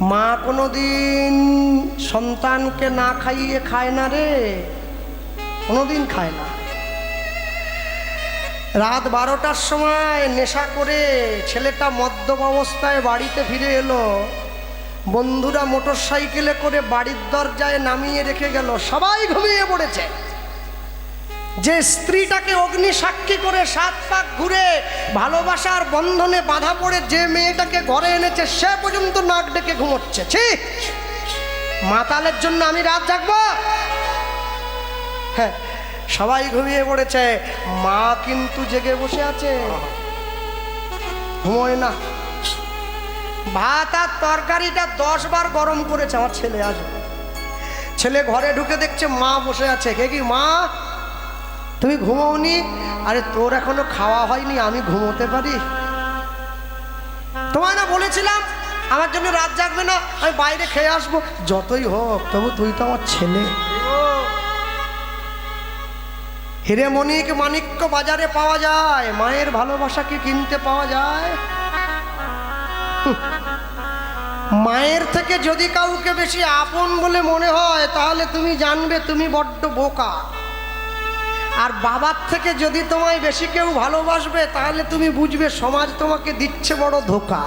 মা কোনোদিন সন্তানকে না খাইয়ে খায় না রে, কোনোদিন খায় না। রাত 12টার সময় নেশা করে ছেলেটা মদ্যপ অবস্থায় বাড়িতে ফিরে এলো। বন্ধুরা মোটর সাইকেলে করে বাড়ির দরজায় নামিয়ে রেখে গেল, সবাই ঘুমিয়ে পড়েছে। যে স্ত্রীটাকে অগ্নি সাক্ষী করে 7 পাক ঘুরে ভালোবাসার বন্ধনে বাঁধা পড়ে যে মেয়েটাকে ঘরে এনেছে সে পর্যন্ত নাক ডেকে ঘুমোচ্ছে। ছি, মাতালের জন্য আমি রাত জাগবো? হ্যাঁ, সবাই ঘুমিয়ে পড়েছে, মা কিন্তু জেগে বসে আছে, ঘুমোয় না। ভাত আর তরকারিটা 10 বার গরম করেছে। আমার ছেলে আসবে, ছেলে ঘরে ঢুকে দেখছে মা বসে আছে। কে কি মা, তুমি ঘুমোওনি? আরে তোর এখনো খাওয়া হয়নি, আমি ঘুমোতে পারি? তোমায় না বলেছিলাম আমার জন্য রাত জাগবে না, আমি বাইরে খেয়ে আসবো। যতই হোক তবু তুই তো আমার ছেলে। হিরে মণিক মাণিক্য বাজারে পাওয়া যায়, মায়ের ভালোবাসা কি কিনতে পাওয়া যায়? মায়ের থেকে যদি কাউকে বেশি আপন বলে মনে হয় তাহলে তুমি জানবে তুমি বড্ড বোকা। আর বাবার থেকে যদি তোমায় বেশি কেউ ভালোবাসবে তাহলে তুমি বুঝবে সমাজ তোমাকে দিচ্ছে বড় ধোঁকা।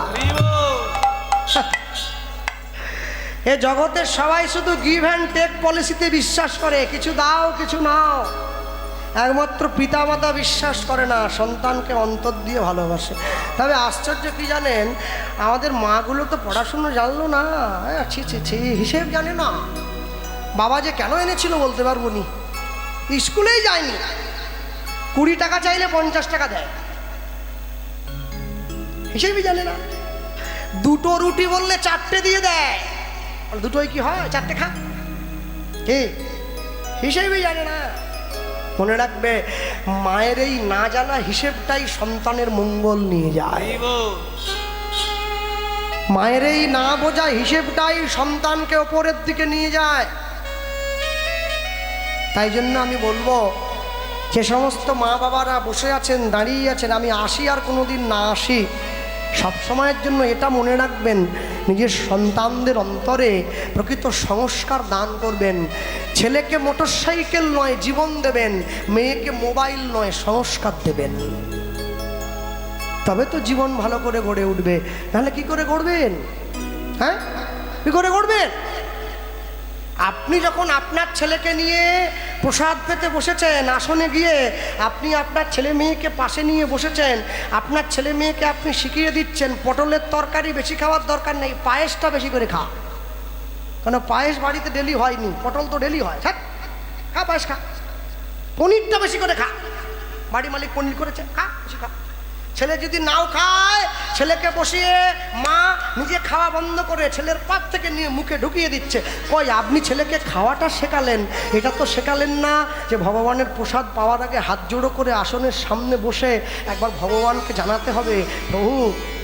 এ জগতের সবাই শুধু গিভ অ্যান্ড টেক পলিসিতে বিশ্বাস করে, কিছু দাও কিছু নাও। একমাত্র পিতামাতা বিশ্বাস করে না, সন্তানকে অন্তর দিয়ে ভালোবাসে। তবে আশ্চর্য কি জানেন, আমাদের মাগুলো তো পড়াশুনো জানলো না, ছি ছি ছি, হিসেব জানে না। বাবা যে কেন এনেছিল বলতে পারবো নি, স্কুলেই যায়নি। 20 টাকা চাইলে 50 টাকা দেয়, হিসেবই জানে না। 2টো রুটি বললে 4টে দিয়ে দেয়, দুটোই কি হয়, 4টে খা, কি হিসেবই জানে না। মনে রাখবে, মায়ের এই না জানা হিসেবটাই সন্তানের মঙ্গল নিয়ে যায়। মায়ের এই না বোঝা হিসেবটাই সন্তানকে ওপরের দিকে নিয়ে যায়। তাই জন্য আমি বলবো, যে সমস্ত মা বাবারা বসে আছেন, দাঁড়িয়ে আছেন, আমি আসি আর কোনোদিন না আসি, সব সময়ের জন্য এটা মনে রাখবেন, নিজের সন্তানদের অন্তরে প্রকৃত সংস্কার দান করবেন। ছেলেকে মোটরসাইকেল নয় জীবন দেবেন, মেয়েকে মোবাইল নয় সংস্কার দেবেন। তবে তো জীবন ভালো করে গড়ে উঠবে, নাহলে কি করে গড়বেন? হ্যাঁ, কি করে গড়বেন? আপনি যখন আপনার ছেলেকে নিয়ে প্রসাদ পেতে বসেছেন, আসনে গিয়ে আপনি আপনার ছেলে মেয়েকে পাশে নিয়ে বসেছেন, আপনার ছেলে মেয়েকে আপনি শিখিয়ে দিচ্ছেন পটলের তরকারি বেশি খাওয়ার দরকার নেই, পায়েসটা বেশি করে খা। কেন, পায়েস বাড়িতে ডেলি হয়নি, পটল তো ডেলি হয়। হ্যাঁ, খা পায়েস খা। পনিরটা বেশি করে খা, বাড়ি মালিক পনির করেছে, খা বেশি খা। ছেলে যদি নাও খায়, ছেলেকে বসিয়ে মা নিজে খাওয়া বন্ধ করে ছেলের পাত থেকে নিয়ে মুখে ঢুকিয়ে দিচ্ছে। কই, আপনি ছেলেকে খাওয়াটা শেখালেন, এটা তো শেখালেন না যে ভগবানের প্রসাদ পাওয়ার আগে হাত জোড়ো করে আসনের সামনে বসে একবার ভগবানকে জানাতে হবে, প্রভু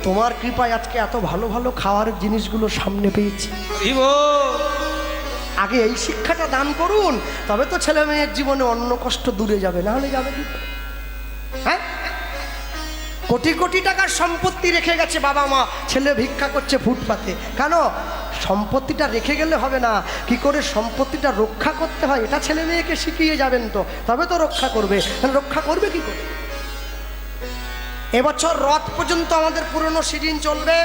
তোমার কৃপায় আজকে এত ভালো ভালো খাওয়ার জিনিসগুলো সামনে পেয়েছি। আগে এই শিক্ষাটা দান করুন, তবে তো ছেলে মেয়ের জীবনে অন্য কষ্ট দূরে যাবে, না হলে যাবে কি? হ্যাঁ, কোটি কোটি টাকার সম্পত্তি রেখে গেছে বাবা মা, ছেলে ভিক্ষা করছে ফুটপাতে। কেন? সম্পত্তিটা রেখে গেলে হবে না, কি করে সম্পত্তিটা রক্ষা করতে হয় এটা ছেলে মেয়েকে শিখিয়ে যাবেন, তো তবে তো রক্ষা করবে। রক্ষা করবে কি করে? এবছর রথ পর্যন্ত আমাদের পুরনো সিজন চলবে,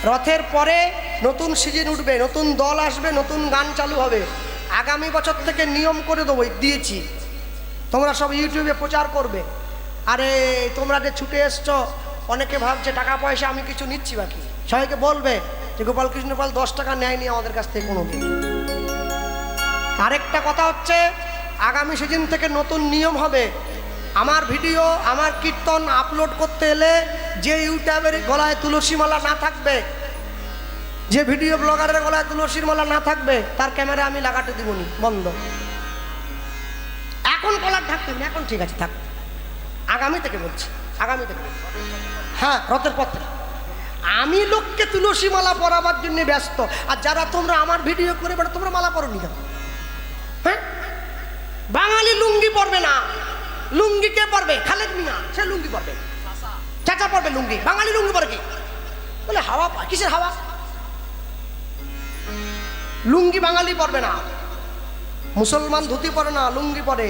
রথের পরে নতুন সিজন উঠবে, নতুন দল আসবে, নতুন গান চালু হবে। আগামী বছর থেকে নিয়ম করে দেবো, দিয়েছি, তোমরা সব ইউটিউবে প্রচার করবে। আরে তোমরা যে ছুটে এসছো, অনেকে ভাবছে টাকা পয়সা আমি কিছু নিচ্ছি বাকি, সবাইকে বলবে যে গোপাল কৃষ্ণ পাল 10 টাকা নেয়নি আমাদের কাছ থেকে কোনোদিন। আরেকটা কথা হচ্ছে, আগামী সিজন থেকে নতুন নিয়ম হবে, আমার ভিডিও আমার কীর্তন আপলোড করতে এলে যে ইউটিউবের গলায় তুলসী মালা না থাকবে, যে ভিডিও ব্লগারের গলায় তুলসীর মালা না থাকবে, তার ক্যামেরা আমি লাগাতে দিবনি, বন্ধ। এখন কলার ঢাকতে, এখন ঠিক আছে থাক, আগামী থেকে বলছি, আগামী থেকে। হ্যাঁ, রথের পর থেকে আমি লোককে তুলসী মালা পরাবার জন্য ব্যস্ত, আর যারা তোমরা আমার ভিডিও করে বেড়া, তোমরা মালা পরো নি কেন? হ্যাঁ, বাঙালি লুঙ্গি পরবে না, লুঙ্গি কে পরবে? খালেদ মিয়া, সে লুঙ্গি পরবে, চাচা পরবে লুঙ্গি, বাঙালি লুঙ্গি পরে কি? বলে হাওয়া পায়, কিসের হাওয়া? লুঙ্গি বাঙালি পরবে না, মুসলমান ধুতি পরে না, লুঙ্গি পরে।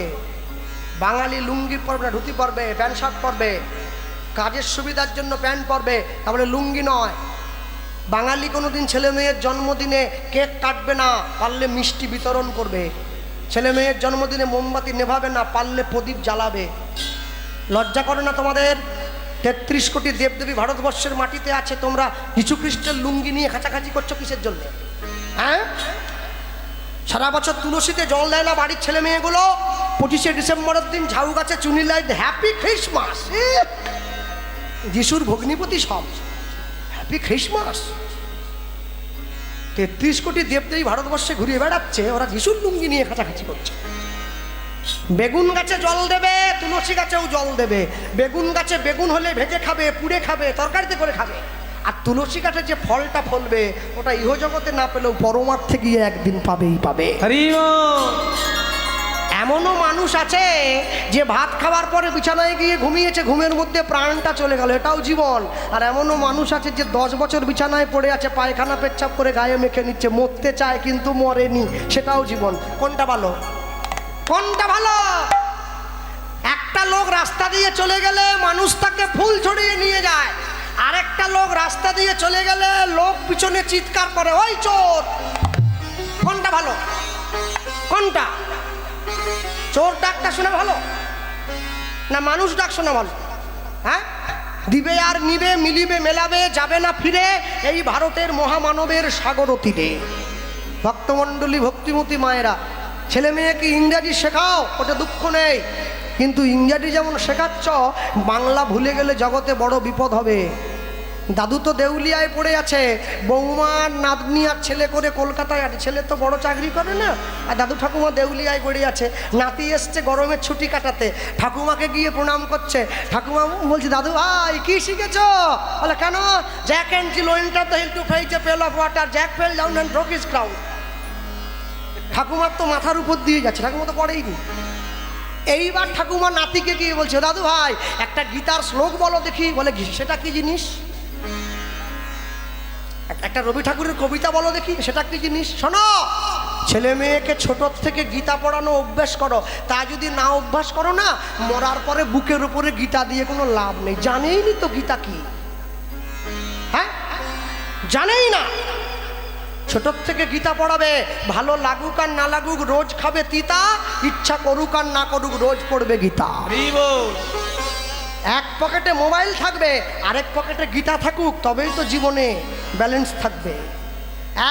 বাঙালি লুঙ্গি পরবে না, ধুতি পরবে, প্যান্ট শার্ট পরবে, কাজের সুবিধার জন্য প্যান্ট পরবে, তারপরে লুঙ্গি নয়। বাঙালি কোনোদিন ছেলে মেয়ের জন্মদিনে কেক কাটবে না, পারলে মিষ্টি বিতরণ করবে। ছেলে মেয়ের জন্মদিনে মোমবাতি নেভাবে না, পারলে প্রদীপ জ্বালাবে। লজ্জা করে না তোমাদের? 33 কোটি দেবদেবী ভারতবর্ষের মাটিতে আছে, তোমরা যীশু খ্রিস্টের লুঙ্গি নিয়ে খাঁচাখাঁচি করছো কিসের জন্য? হ্যাঁ, সারা বছর তুলসীতে জল দেয় না বাড়ির ছেলে মেয়েগুলো, 25শে ডিসেম্বরের দিন ঝাউ গাছে চুনি লাইট, হ্যাপি খ্রিসমাস। যিশুর ভগ্নিপতি সব, হ্যাপি খ্রিসমাস। 33 কোটি দেবদেবী ভারতবর্ষে ঘুরিয়ে বেড়াচ্ছে, ওরা যিশুর লুঙ্গি নিয়ে খাঁচাখাঁচি করছে। বেগুন গাছে জল দেবে, তুলসী গাছেও জল দেবে। বেগুন গাছে বেগুন হলে ভেজে খাবে, পুড়ে খাবে, তরকারিতে করে খাবে। আর তুলসী গাছে যে ফলটা ফলবে ওটা ইহজগতে না পেলেও পরমার্থে গিয়ে একদিন পাবেই পাবে। এমনও মানুষ আছে যে ভাত খাওয়ার পরে বিছানায় গিয়ে ঘুমিয়েছে, ঘুমের মধ্যে প্রাণটা চলে গেল, এটাও জীবন। আর এমনও মানুষ আছে যে 10 বছর বিছানায় পড়ে আছে, পায়খানা পেচ্ছাপ করে গায়ে মেখে নিচ্ছে, মরতে চায় কিন্তু মরেনি, সেটাও জীবন। কোনটা ভালো? কোনটা ভালো? একটা লোক রাস্তা দিয়ে চলে গেলে মানুষ তাকে ফুল ছড়িয়ে নিয়ে যায়, আরেকটা লোক রাস্তা দিয়ে চলে গেলে লোক পিছনে চিৎকার করে, ওই চোর। কোনটা ভালো? কোনটা? চোর ডাকটা শোনা ভালো না মানুষ ডাক শোনা ভালো? হ্যাঁ, দিবে আর নিবে, মিলিবে মেলাবে, যাবে না ফিরে, এই ভারতের মহামানবের সাগর তীরে। ভক্তমণ্ডলী, ভক্তিমতী মায়েরা, ছেলে মেয়েকে ইংরাজি শেখাও, ওটা দুঃখ নেই, কিন্তু ইংরাজি যেমন শেখাচ্ছ, বাংলা ভুলে গেলে জগতে বড় বিপদ হবে। দাদু তো দেউলিয়ায় পড়ে আছে, বৌমার নাতনি আর ছেলে করে কলকাতায় আছে, ছেলে তো বড় চাকরি করে না, আর দাদু ঠাকুমা দেউলিয়ায় পড়ে আছে। নাতি এসছে গরমের ছুটি কাটাতে, ঠাকুমাকে গিয়ে প্রণাম করছে। ঠাকুমা বলছে, দাদু ভাই কি শিখেছ? বলে, কেন? Jack and Jill enter the hill to fetch a pail of water, Jack fell down and broke his crown. ঠাকুমার তো মাথার উপর দিয়ে যাচ্ছে, ঠাকুমা তো পড়েইনি। এইবার ঠাকুমা নাতিকে গিয়ে বলছে, দাদু ভাই একটা গীতার শ্লোক বলো দেখি। বলে, সেটা কি জিনিস? একটা রবি ঠাকুরের কবিতা বলো দেখি, সেটা কি জিনিস? শোনো, ছেলে মেয়েকে ছোট থেকে গীতা পড়ানো অভ্যাস করো, তা যদি না অভ্যাস করো না, মরার পরে বুকের উপরে গীতা দিয়ে কোনো লাভ নেই। জানেই নি তো গীতা কি, হ্যাঁ জানেই না। ছোট থেকে গীতা পড়াবে, ভালো লাগুক আর না লাগুক রোজ খাবে তিতা, ইচ্ছা করুক আর না করুক রোজ পড়বে গীতা। এক পকেটে মোবাইল থাকবে, আরেক পকেটে গীতা থাকুক, তবেই তো জীবনে ব্যালেন্স থাকবে।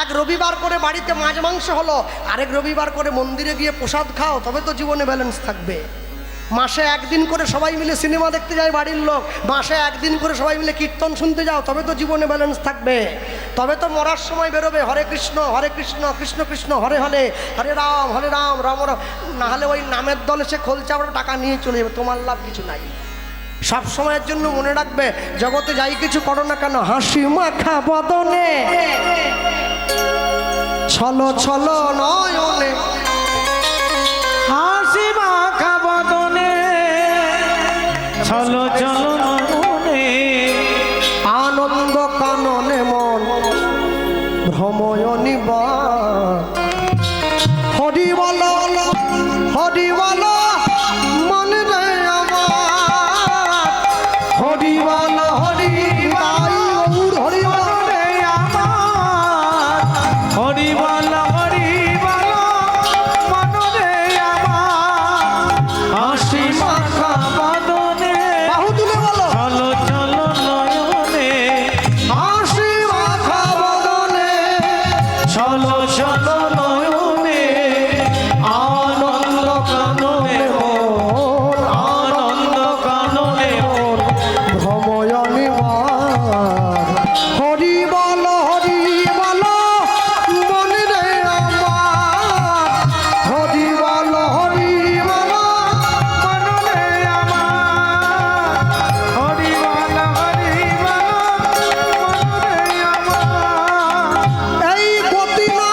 এক রবিবার করে বাড়িতে মাছ মাংস হলো, আরেক রবিবার করে মন্দিরে গিয়ে প্রসাদ খাও, তবে তো জীবনে ব্যালেন্স থাকবে। মাসে একদিন করে সবাই মিলে সিনেমা দেখতে যায় বাড়ির লোক, মাসে একদিন করে সবাই মিলে কীর্তন শুনতে যাও, তবে তো জীবনে ব্যালেন্স থাকবে। তবে তো মরার সময় বেরোবে হরে কৃষ্ণ কৃষ্ণ কৃষ্ণ হরে হরে, হরে রাম রাম রাম। না হলে ওই নামের দলে সে খোলছে, আমরা টাকা নিয়ে চলে যাবে, তোমার লাভ কিছু নাই। সব সময়ের জন্য মনে রাখবে, জগতে যাই কিছু করো না কেন, হাসি মাখা বদনে, ছলো ছলো নয়নে, হাসি মাখা বদনে, ছলো ছলো নয়নে, আনন্দ কাননে মন ভ্রময়নি বা, হরি বল হরি বল মন রে আমার, হরি বল হরি তাই গৌর হরি বল রে আমার, হরি বল মন রে আমার, হাসি মাখা বদনে, বাহু তুলে বলো, ছলো ছলো নয়নে, হাসি মাখা বদনে, ছলো ছলো নয়নে, আনন্দ কাননে মন, আনন্দ কাননে মন, ভ্রময়নি বা, হরি বল মন রে আমার, হরি বল মন রে আমার, হরি বল মন রে আমার। এই গতি না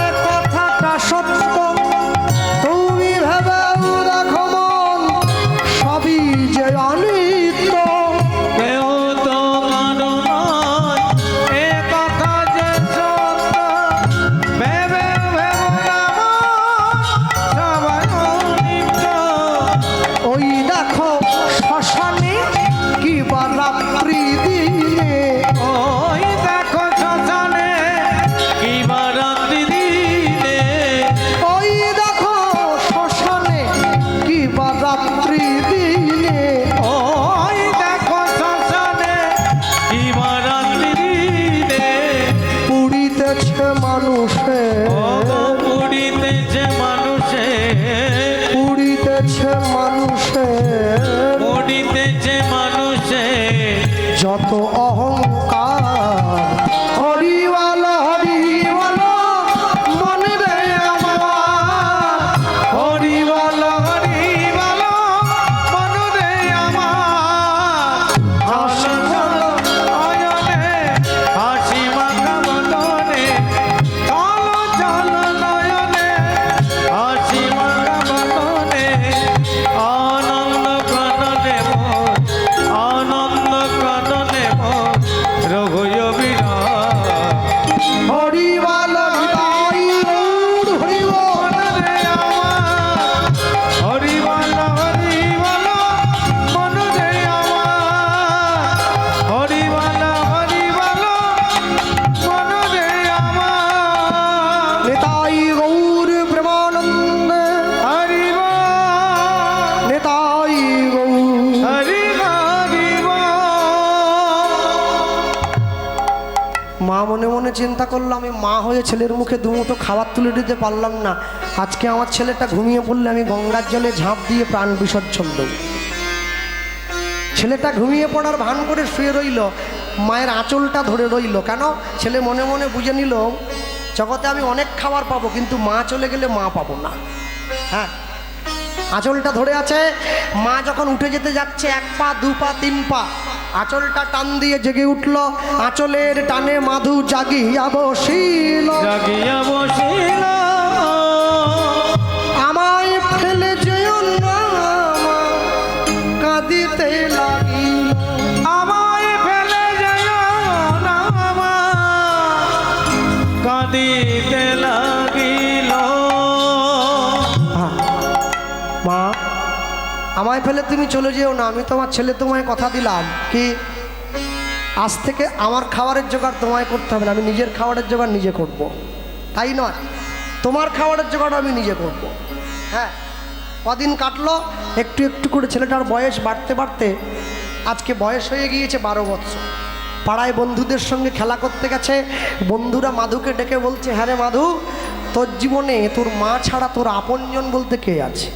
এ কথাটা সত্য, তুমি ভেবেও দেখো মন, সবই যে অনিত্য। কেউ তো কারো নয়, এ কথা যে সত্য, ভেবে ভেবে সবাই অনিত্য। ওই দেখো শ্মশানে কি বা রাত্রি দিনে, ওই দেখো শ্মশানে কি বা রাত্রি দিনে, ওই দেখো শ্মশানে কি বা রাত্রি দিনে, ওই দেখো শ্মশানে কি বা রাত্রি দিনে। পুড়িতেছে মানুষে, ও পুড়িতেছে মানুষে, পুড়িতেছে মানুষে, পুড়িতেছে মানুষে, যত অহংকার। হরি বলো মনে রে আমার, হরি বল মনুরে আমার। হাসি বলো অয়নে হাসি মাখা বদনে, চলো চলো নয়নে হাসি মাখা বদনে, আনন্দ কাননে মোর, আনন্দ কাননে মোর রঘুয় বিরাট। হরি বলো হৃদয় গৌর হরি বল। মনুরে আমার, হরি বল মনুরে আমার, হরি বল মনুরে আমার। নিতাই গৌর প্রেমানন্দ, হরি বল, নিতাই গৌর। হরি বল। মা মনে মনে চিন্তা করলো, আমি মা হয়ে ছেলের মুখে দুমুঠো খাবার তুলে দিতে পারলাম না, আজকে আমার ছেলেটা ঘুমিয়ে পড়লে আমি গঙ্গার জলে ঝাঁপ দিয়ে প্রাণ বিসর্জন দেব। ছেলেটা ঘুমিয়ে পড়ার ভান করে শুয়ে রইল, মায়ের আঁচলটা ধরে রইল। কেন? ছেলে মনে মনে বুঝে নিল, জগতে আমি অনেক খাবার পাবো, কিন্তু মা চলে গেলে মা পাবো না। হ্যাঁ, আঁচলটা ধরে আছে। মা যখন উঠে যেতে যাচ্ছে, 1 পা 2 পা 3 পা, আঁচলটা টান দিয়ে জেগে উঠল। আঁচলের টানে মাধু জাগিয়া বসিল, জাগিয়া বসিল, আমায় ফেলে যেও না মা, কাঁদিতে লাগিল। আমায় ফেলে যাইও না মা, কাঁদিতে লাগিল। মা, আমায় ফেলে তুমি চলে যেও না, আমি তোমার ছেলে, তোমায় কথা দিলাম কি আজ থেকে আমার খাবারের জোগাড় তোমায় করতে হবে না, আমি নিজের খাবারের জোগাড় নিজে করব। তাই নয়, তোমার খাবারের জোগাড় আমি নিজে করব। হ্যাঁ, কদিন কাটলো, একটু একটু করে ছেলেটার বয়স বাড়তে বাড়তে আজকে বয়স হয়ে গিয়েছে 12 বছর। পাড়ায় বন্ধুদের সঙ্গে খেলা করতে গেছে, বন্ধুরা মাধুকে ডেকে বলছে, হ্যাঁ রে মাধু, তোর জীবনে তোর মা ছাড়া তোর আপনজন বলতে কে আছে?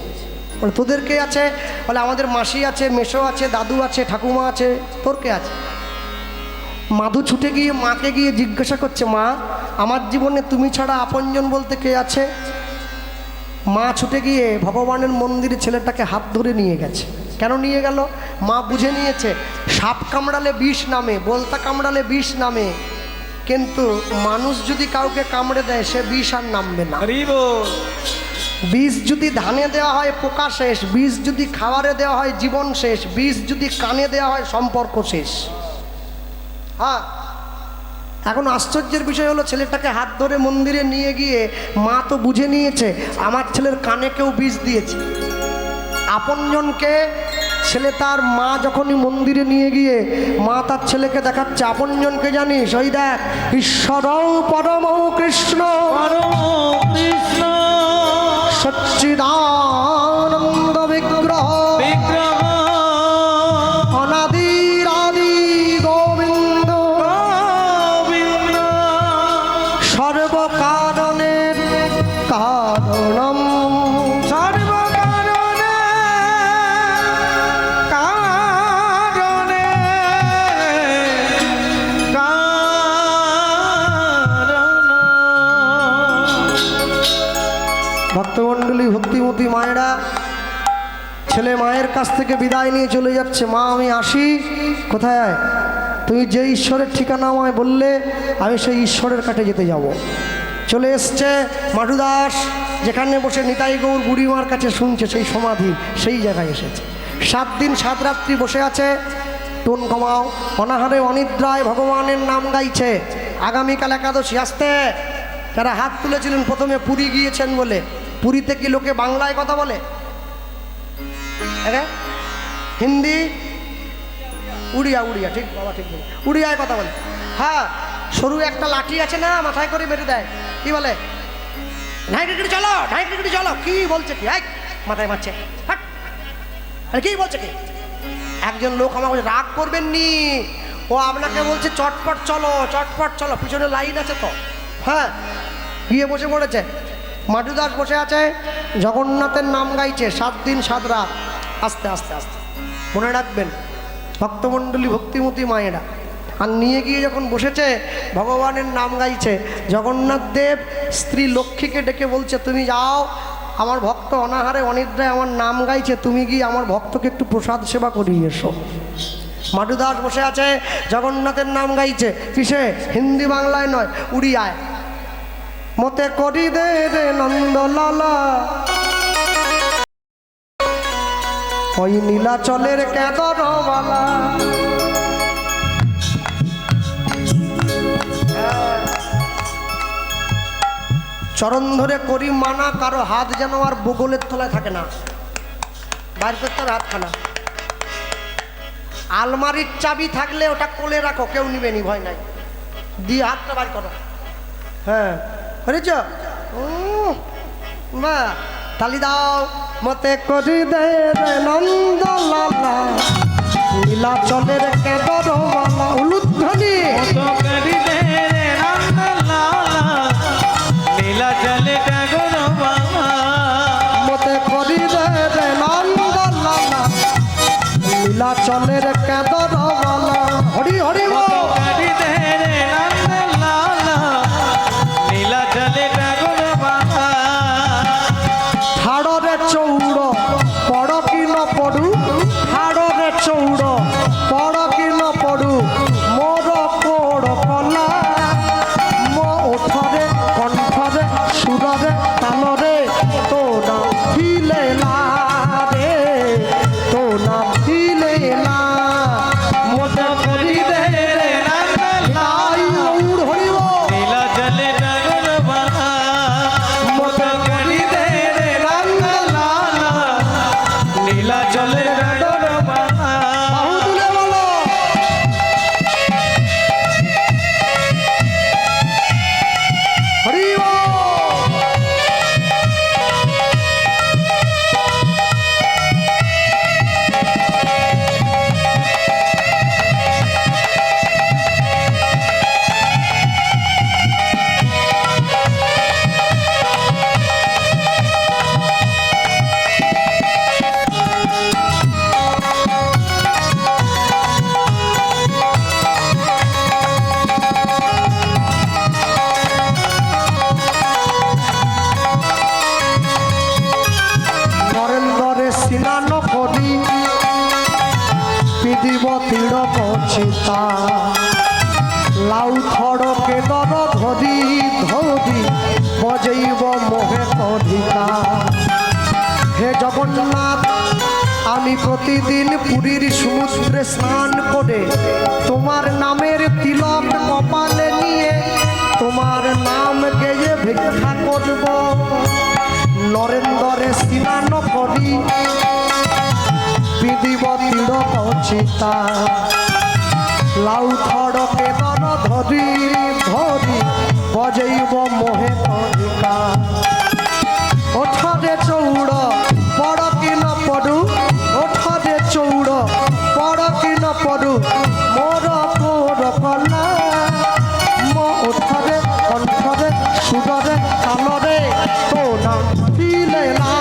বলে, তোদের কে আছে? বলে, আমাদের মাসি আছে, মেসো আছে, দাদু আছে, ঠাকুমা আছে, তোর কে আছে? মাধু ছুটে গিয়ে মাকে গিয়ে জিজ্ঞাসা করছে, মা, আমার জীবনে তুমি ছাড়া আপনজন বলতে কে আছে? মা ছুটে গিয়ে ভগবানের মন্দিরে ছেলেটাকে হাত ধরে নিয়ে গেছে। কেন নিয়ে গেল? মা বুঝে নিয়েছে, সাপ কামড়ালে বিষ নামে, বলতা কামড়ালে বিষ নামে, কিন্তু মানুষ যদি কাউকে কামড়ে দেয় সে বিষ আর নামবে না। হরি বল। বীজ যদি ধানে দেওয়া হয় পোকা শেষ, বীজ যদি খাবারে দেওয়া হয় জীবন শেষ, বীজ যদি কানে দেওয়া হয় সম্পর্ক শেষ। হ্যাঁ, এখন আশ্চর্যের বিষয় হলো, ছেলেটাকে হাত ধরে মন্দিরে নিয়ে গিয়ে মা তো বুঝে নিয়েছে আমার ছেলের কানে কেউ বিষ দিয়েছে। আপনজনকে ছেলে তার মা যখনই মন্দিরে নিয়ে গিয়ে মা তার ছেলেকে দেখাচ্ছে, আপনজনকে জানিস, ওই দেখ, ঈশ্বর পরম কৃষ্ণ, পরম কৃষ্ণ, সচ্চিদানন্দ বিগ্রহ, বিগ্রহ, অনাদির আদি গোবিন্দ, গোবিন্দ, সর্বকারণের কারণম, সর্বকারণে কারণে ভক্তমণ্ডলী, ভক্তিমতী মায়েরা, ছেলে মায়ের কাছ থেকে বিদায় নিয়ে চলে যাচ্ছে। মা, আমি আসি। কোথায়? তুমি যে ঈশ্বরের ঠিকানা আমায় বললে, আমি সেই ঈশ্বরের কাছে যেতে যাব। চলে এসছে মাটু দাস, যেখানে বসে নিতাই গৌর বুড়িমার কাছে শুনছে, সেই সমাধি সেই জায়গায় এসেছে। 7 দিন 7 রাত্রি বসে আছে। টোন কমাও, অনাহারে অনিদ্রায় ভগবানের নাম গাইছে। আগামীকাল একাদশী আসতে। যারা হাত তুলেছিলেন প্রথমে পুরী গিয়েছেন বলে, পুরীতে কি লোকে বাংলায় কথা বলে? হিন্দি, উড়িয়া, উড়িয়া, ঠিক বাবা ঠিক বলে, উড়িয়ায় কথা বলে। হ্যাঁ, সরু একটা লাঠি আছে না, মাথায় করে মেরে দেয়, কি বলে? ঢাই ক্রিকেট চলো, ঢাই ক্রিকেট চলো। কি বলছে কি? মাথায় মারছে, হাট। আরে কি বলছে কি? একজন লোক আমাকে বলছে, রাগ করবেন নি, ও আপনাকে বলছে চটপট চলো, চটপট চলো, পিছনে লাইন আছে তো। হ্যাঁ, গিয়ে বসে পড়েছে। মাটু দাস বসে আছে, জগন্নাথের নাম গাইছে 7 দিন 7 রাত। আস্তে আস্তে আস্তে মনে রাখবেন, ভক্তমণ্ডলী ভক্তিমতী মায়েরা। আর নিয়ে গিয়ে যখন বসেছে, ভগবানের নাম গাইছে, জগন্নাথ দেব স্ত্রী লক্ষ্মীকে ডেকে বলছে, তুমি যাও, আমার ভক্ত অনাহারে অনিদ্রায় আমার নাম গাইছে, তুমি গিয়ে আমার ভক্তকে একটু প্রসাদ সেবা করিয়ে এসো। মাটু দাস বসে আছে, জগন্নাথের নাম গাইছে, কিসে? হিন্দি বাংলায় নয়, উড়িয়ায়। মতে করি দে রে নন্দলালা, ওই নীলাচলের কেদরবালা। চরণ ধরে করি মানা, কারো হাত যেন আর বগলের তলায় থাকে না, বাইর করতে হবে হাতখানা। আলমারির চাবি থাকলে ওটা কোলে রাখো, কেউ নিবে নি, ভয় নাই, দিয়ে হাতটা বার করো। হ্যাঁ, বুঝেছ? বা তালি দাও। মতে করি দে রে নন্দলালা, নীলাচলের কেদরবালা। উলুধ্বনি। মতে করি দে রে নন্দলালা, নীলাচলের কেদরবালা। হরি হরি বল। হাড়রে চৌড় পড় কি ন পড়ু, হাড়রে চৌড় পড় কি ন পড়ু, মোর কোড় কলা। মো ওঠরে কণ্ঠরে সুররে তালরে, তো নাম দিলে না রে, তো নাম দিলে না। মতে করি দে রে নাই গৌর হরিব। মতে করি দে রে বাহু তুলে বলো। হরি বল। নরেন্দ্রে স্নান করি, পিদিব তীর পচিতা। লাউ থড়কে দর ধরি ধরি, বজেইব মোহে কধিকা। হে জগন্নাথ, আমি প্রতিদিন পুরীর সমুদ্রে স্নান করে তোমার নামের তিলক কপালে নিয়ে তোমার নাম গেয়ে ভিক্ষা করব। নরেন্দ্রে স্নান করি, পিদিব তীর পচিতা। লাউ থড়কে দর ধরি ধরি, বজেইব মোহে কধিকা। ওঠরে চৌড় পড় কি ন পড়ু, ওঠরে চৌড় পড় কি ন পড়ু, মোর কোর কলা। মো ওঠরে কণ্ঠরে সুররে তালরে, তো না দিলে না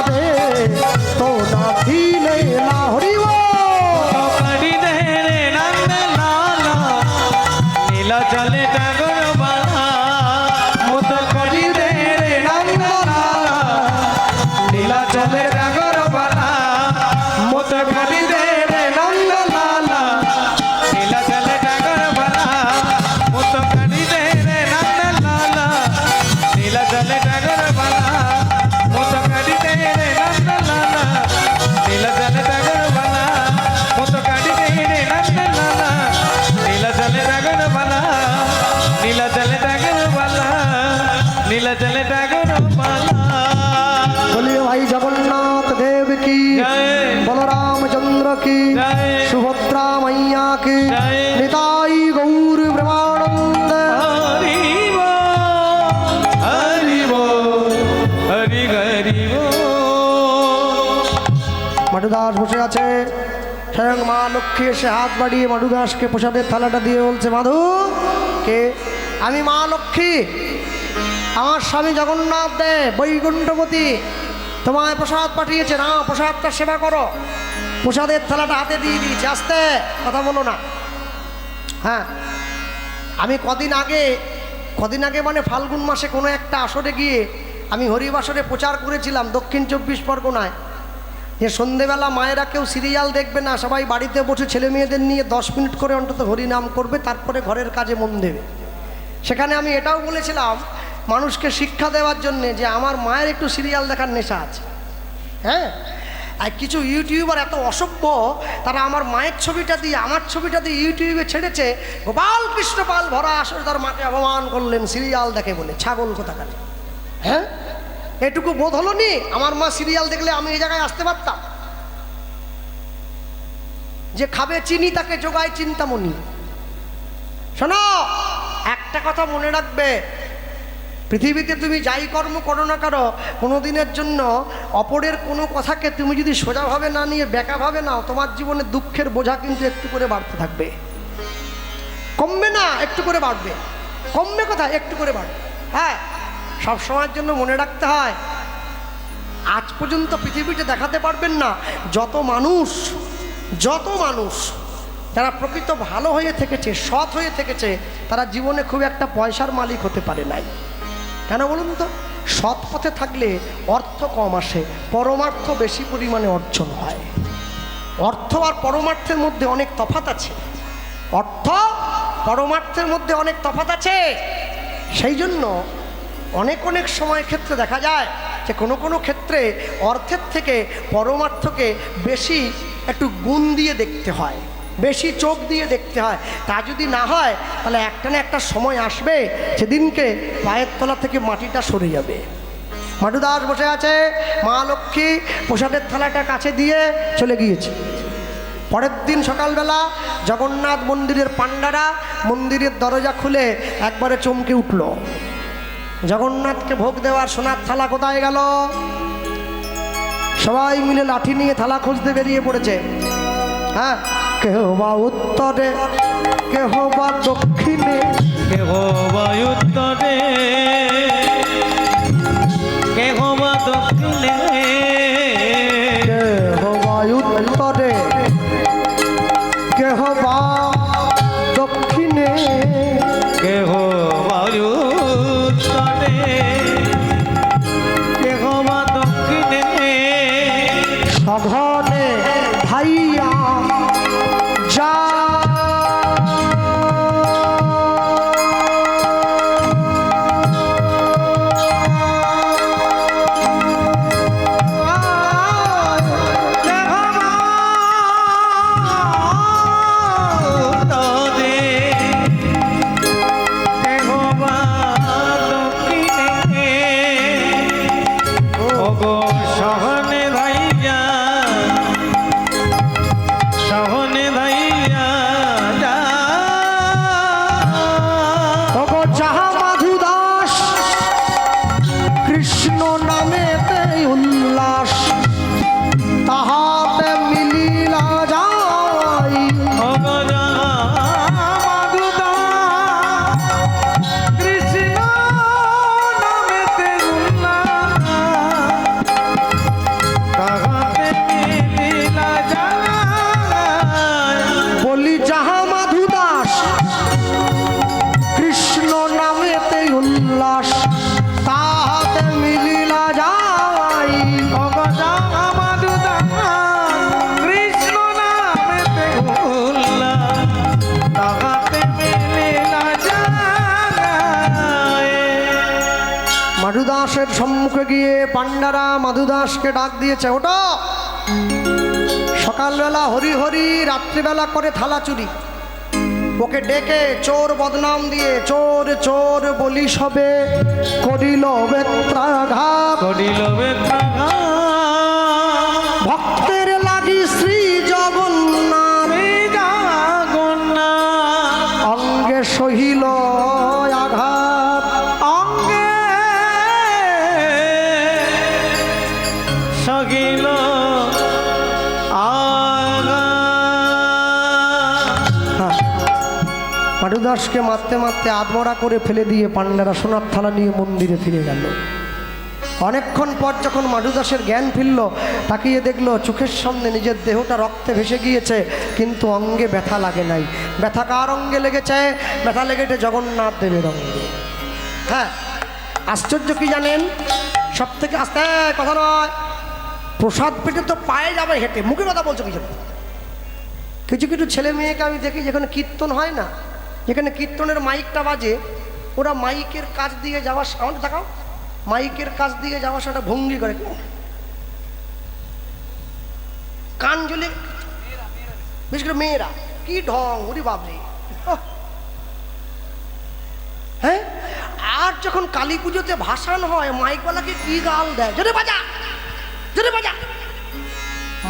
রে, তো না দিলে না। হরি বল। নীলাচলে ডাগরবালা, মত করি দে রে নন্দলালা, নীলাচলে ডাগরবালা। মত করি দে রে নন্দলালা, নীলাচলে ডাগরবালা, নীলাচলে টাগর বালা বলিए भाई जगन्नाथ देव की जय। बलरामचंद्र की जय। सुभद्रा मैया की जय। निताई गौर ब्रह्मानंद हरि बोल हरि बोल हरि हरि बोल মাডুদাস বসে আছে স্বয়ং মা লক্ষ্মী এসে হাত বাড়িয়ে মাডুদাসকে প্রসাদের থালাটা দিয়ে বলছে মাধু কে আমি মা লক্ষ্মী আমার স্বামী জগন্নাথ দেব বৈকুণ্ঠপতি তোমায় প্রসাদ পাঠিয়েছে না প্রসাদটা সেবা করো প্রসাদের থালাটা হাতে দিয়ে দিয়েছে আস্তে কথা বলো না হ্যাঁ আমি কদিন আগে মানে ফাল্গুন মাসে কোনো একটা আসরে গিয়ে আমি হরিবাসরে প্রচার করেছিলাম দক্ষিণ 24 পরগনায় যে সন্ধেবেলা মায়েরা কেউ সিরিয়াল দেখবে না সবাই বাড়িতে বসে ছেলে মেয়েদের নিয়ে 10 মিনিট করে অন্তত হরিনাম করবে তারপরে ঘরের কাজে মন দেবে সেখানে আমি এটাও বলেছিলাম মানুষকে শিক্ষা দেওয়ার জন্যে যে আমার মায়ের একটু সিরিয়াল দেখার নেশা আছে হ্যাঁ আর কিছু ইউটিউবার এত অসভ্য তারা আমার মায়ের ছবিটা দিয়ে আমার ছবিটা দিয়ে ইউটিউবে ছেড়েছে গোপাল কৃষ্ণ পাল ভরা আসলে তার মাকে অপমান করলেন সিরিয়াল দেখে বলে ছাগল কোথাকার হ্যাঁ এটুকু বোধ হলো নি আমার মা সিরিয়াল দেখলে আমি এই জায়গায় আসতে পারতাম যে খাবে চিনি তাকে জোগায় চিন্তামণি শোনো একটা কথা মনে রাখবে পৃথিবীতে তুমি যাই কর্ম করো না করো কোনো দিনের জন্য অপরের কোনো কথাকে তুমি যদি সোজাভাবে না নিয়ে বেঁকাভাবে নাও তোমার জীবনে দুঃখের বোঝা কিন্তু একটু করে বাড়তে থাকবে কমবে না একটু করে বাড়বে কমবে কোথায় একটু করে বাড়বে হ্যাঁ সব সময়ের জন্য মনে রাখতে হয় আজ পর্যন্ত পৃথিবীতে দেখাতে পারবেন না যত মানুষ যারা প্রকৃত ভালো হয়ে থেকেছে সৎ হয়ে থেকেছে তারা জীবনে খুব একটা পয়সার মালিক হতে পারে নাই কেন বলুন তো সৎ পথে থাকলে অর্থ কম আসে পরমার্থ বেশি পরিমাণে অর্জন হয় অর্থ আর পরমার্থের মধ্যে অনেক তফাৎ আছে অর্থ পরমার্থের মধ্যে অনেক তফাৎ আছে সেই জন্য অনেক সময় ক্ষেত্রে দেখা যায় যে কোনো ক্ষেত্রে অর্থের থেকে পরমার্থকে বেশি একটু গুণ দিয়ে দেখতে হয় বেশি চোখ দিয়ে দেখতে হয় তা যদি না হয় তাহলে একটা না একটা সময় আসবে সেদিনকে পায়ের তলা থেকে মাটিটা সরে যাবে মাডুদাস বসে আছে মা লক্ষ্মী প্রসাদের থালাটা কাছে দিয়ে চলে গিয়েছে পরের দিন সকালবেলা জগন্নাথ মন্দিরের পাণ্ডারা মন্দিরের দরজা খুলে একবারে চমকে উঠল জগন্নাথকে ভোগ দেওয়ার সোনার থালা কোথায় গেল সবাই মিলে লাঠি নিয়ে থালা খুঁজতে বেরিয়ে পড়েছে হ্যাঁ কেহ বা উত্তরে কেহ বা দক্ষিণে কেহ বা উত্তরে কেহ বা দক্ষিণে কেহ বা উত্তরে কেহ বা দক্ষিণে কেহ বা উত্তরে কেহ বা দক্ষিণে সঘনে ভাইয়া যা মাধুদাসের সম্মুখে গিয়ে পাণ্ডারা মাধুদাসকে ডাক দিয়েছে ওটা সকালবেলা হরি হরি রাত্রিবেলা করে থালা চুরি ওকে ডেকে চোর বদনাম দিয়ে চোর চোর বলি সবে করিল বেত্রাঘাত। করিল বেত্রাঘাত। ভক্তের লাগি শ্রী জগন্নাথ অঙ্গে সহিল আঘাত। অঙ্গে সহিল মাটুদাসকে মারতে মারতে আধমরা করে ফেলে দিয়ে পান্ডারা সোনার থালা নিয়ে মন্দিরে ফিরে গেল। অনেকক্ষণ পর যখন মাটুদাসের জ্ঞান ফিরল, তাকিয়ে দেখলো চোখের সামনে নিজের দেহটা রক্তে ভেসে গিয়েছে, কিন্তু অঙ্গে ব্যথা লাগে নাই। ব্যথা কার অঙ্গে লেগেছে? ব্যথা লেগেছে জগন্নাথ দেবের অঙ্গে। হ্যাঁ, আশ্চর্য কি জানেন? সব থেকে আস্তে কথা নয়, প্রসাদ পেটে তো পায়ে যাবে হেঁটে, মুখে কথা বলছো কিছু। কিছু কিছু ছেলে মেয়েকে আমি দেখি যেখানে কীর্তন হয় না, যেখানে কীর্তনের মাইকটা বাজে, ওরা মাইকের কাজ দিয়ে যাওয়ার সাউন্ড দেখাও, মাইকের কাজ দিয়ে যাওয়ার সাথে ভঙ্গি করে, কান জ্বলে, বিশেষ করে মেয়েরা কি ঢং, ওরে বাবরে। হ্যাঁ, আর যখন কালী পুজোতে ভাসান হয়, মাইকওয়ালাকে কি গাল দেয়, জোরে বাজা জোরে বাজা।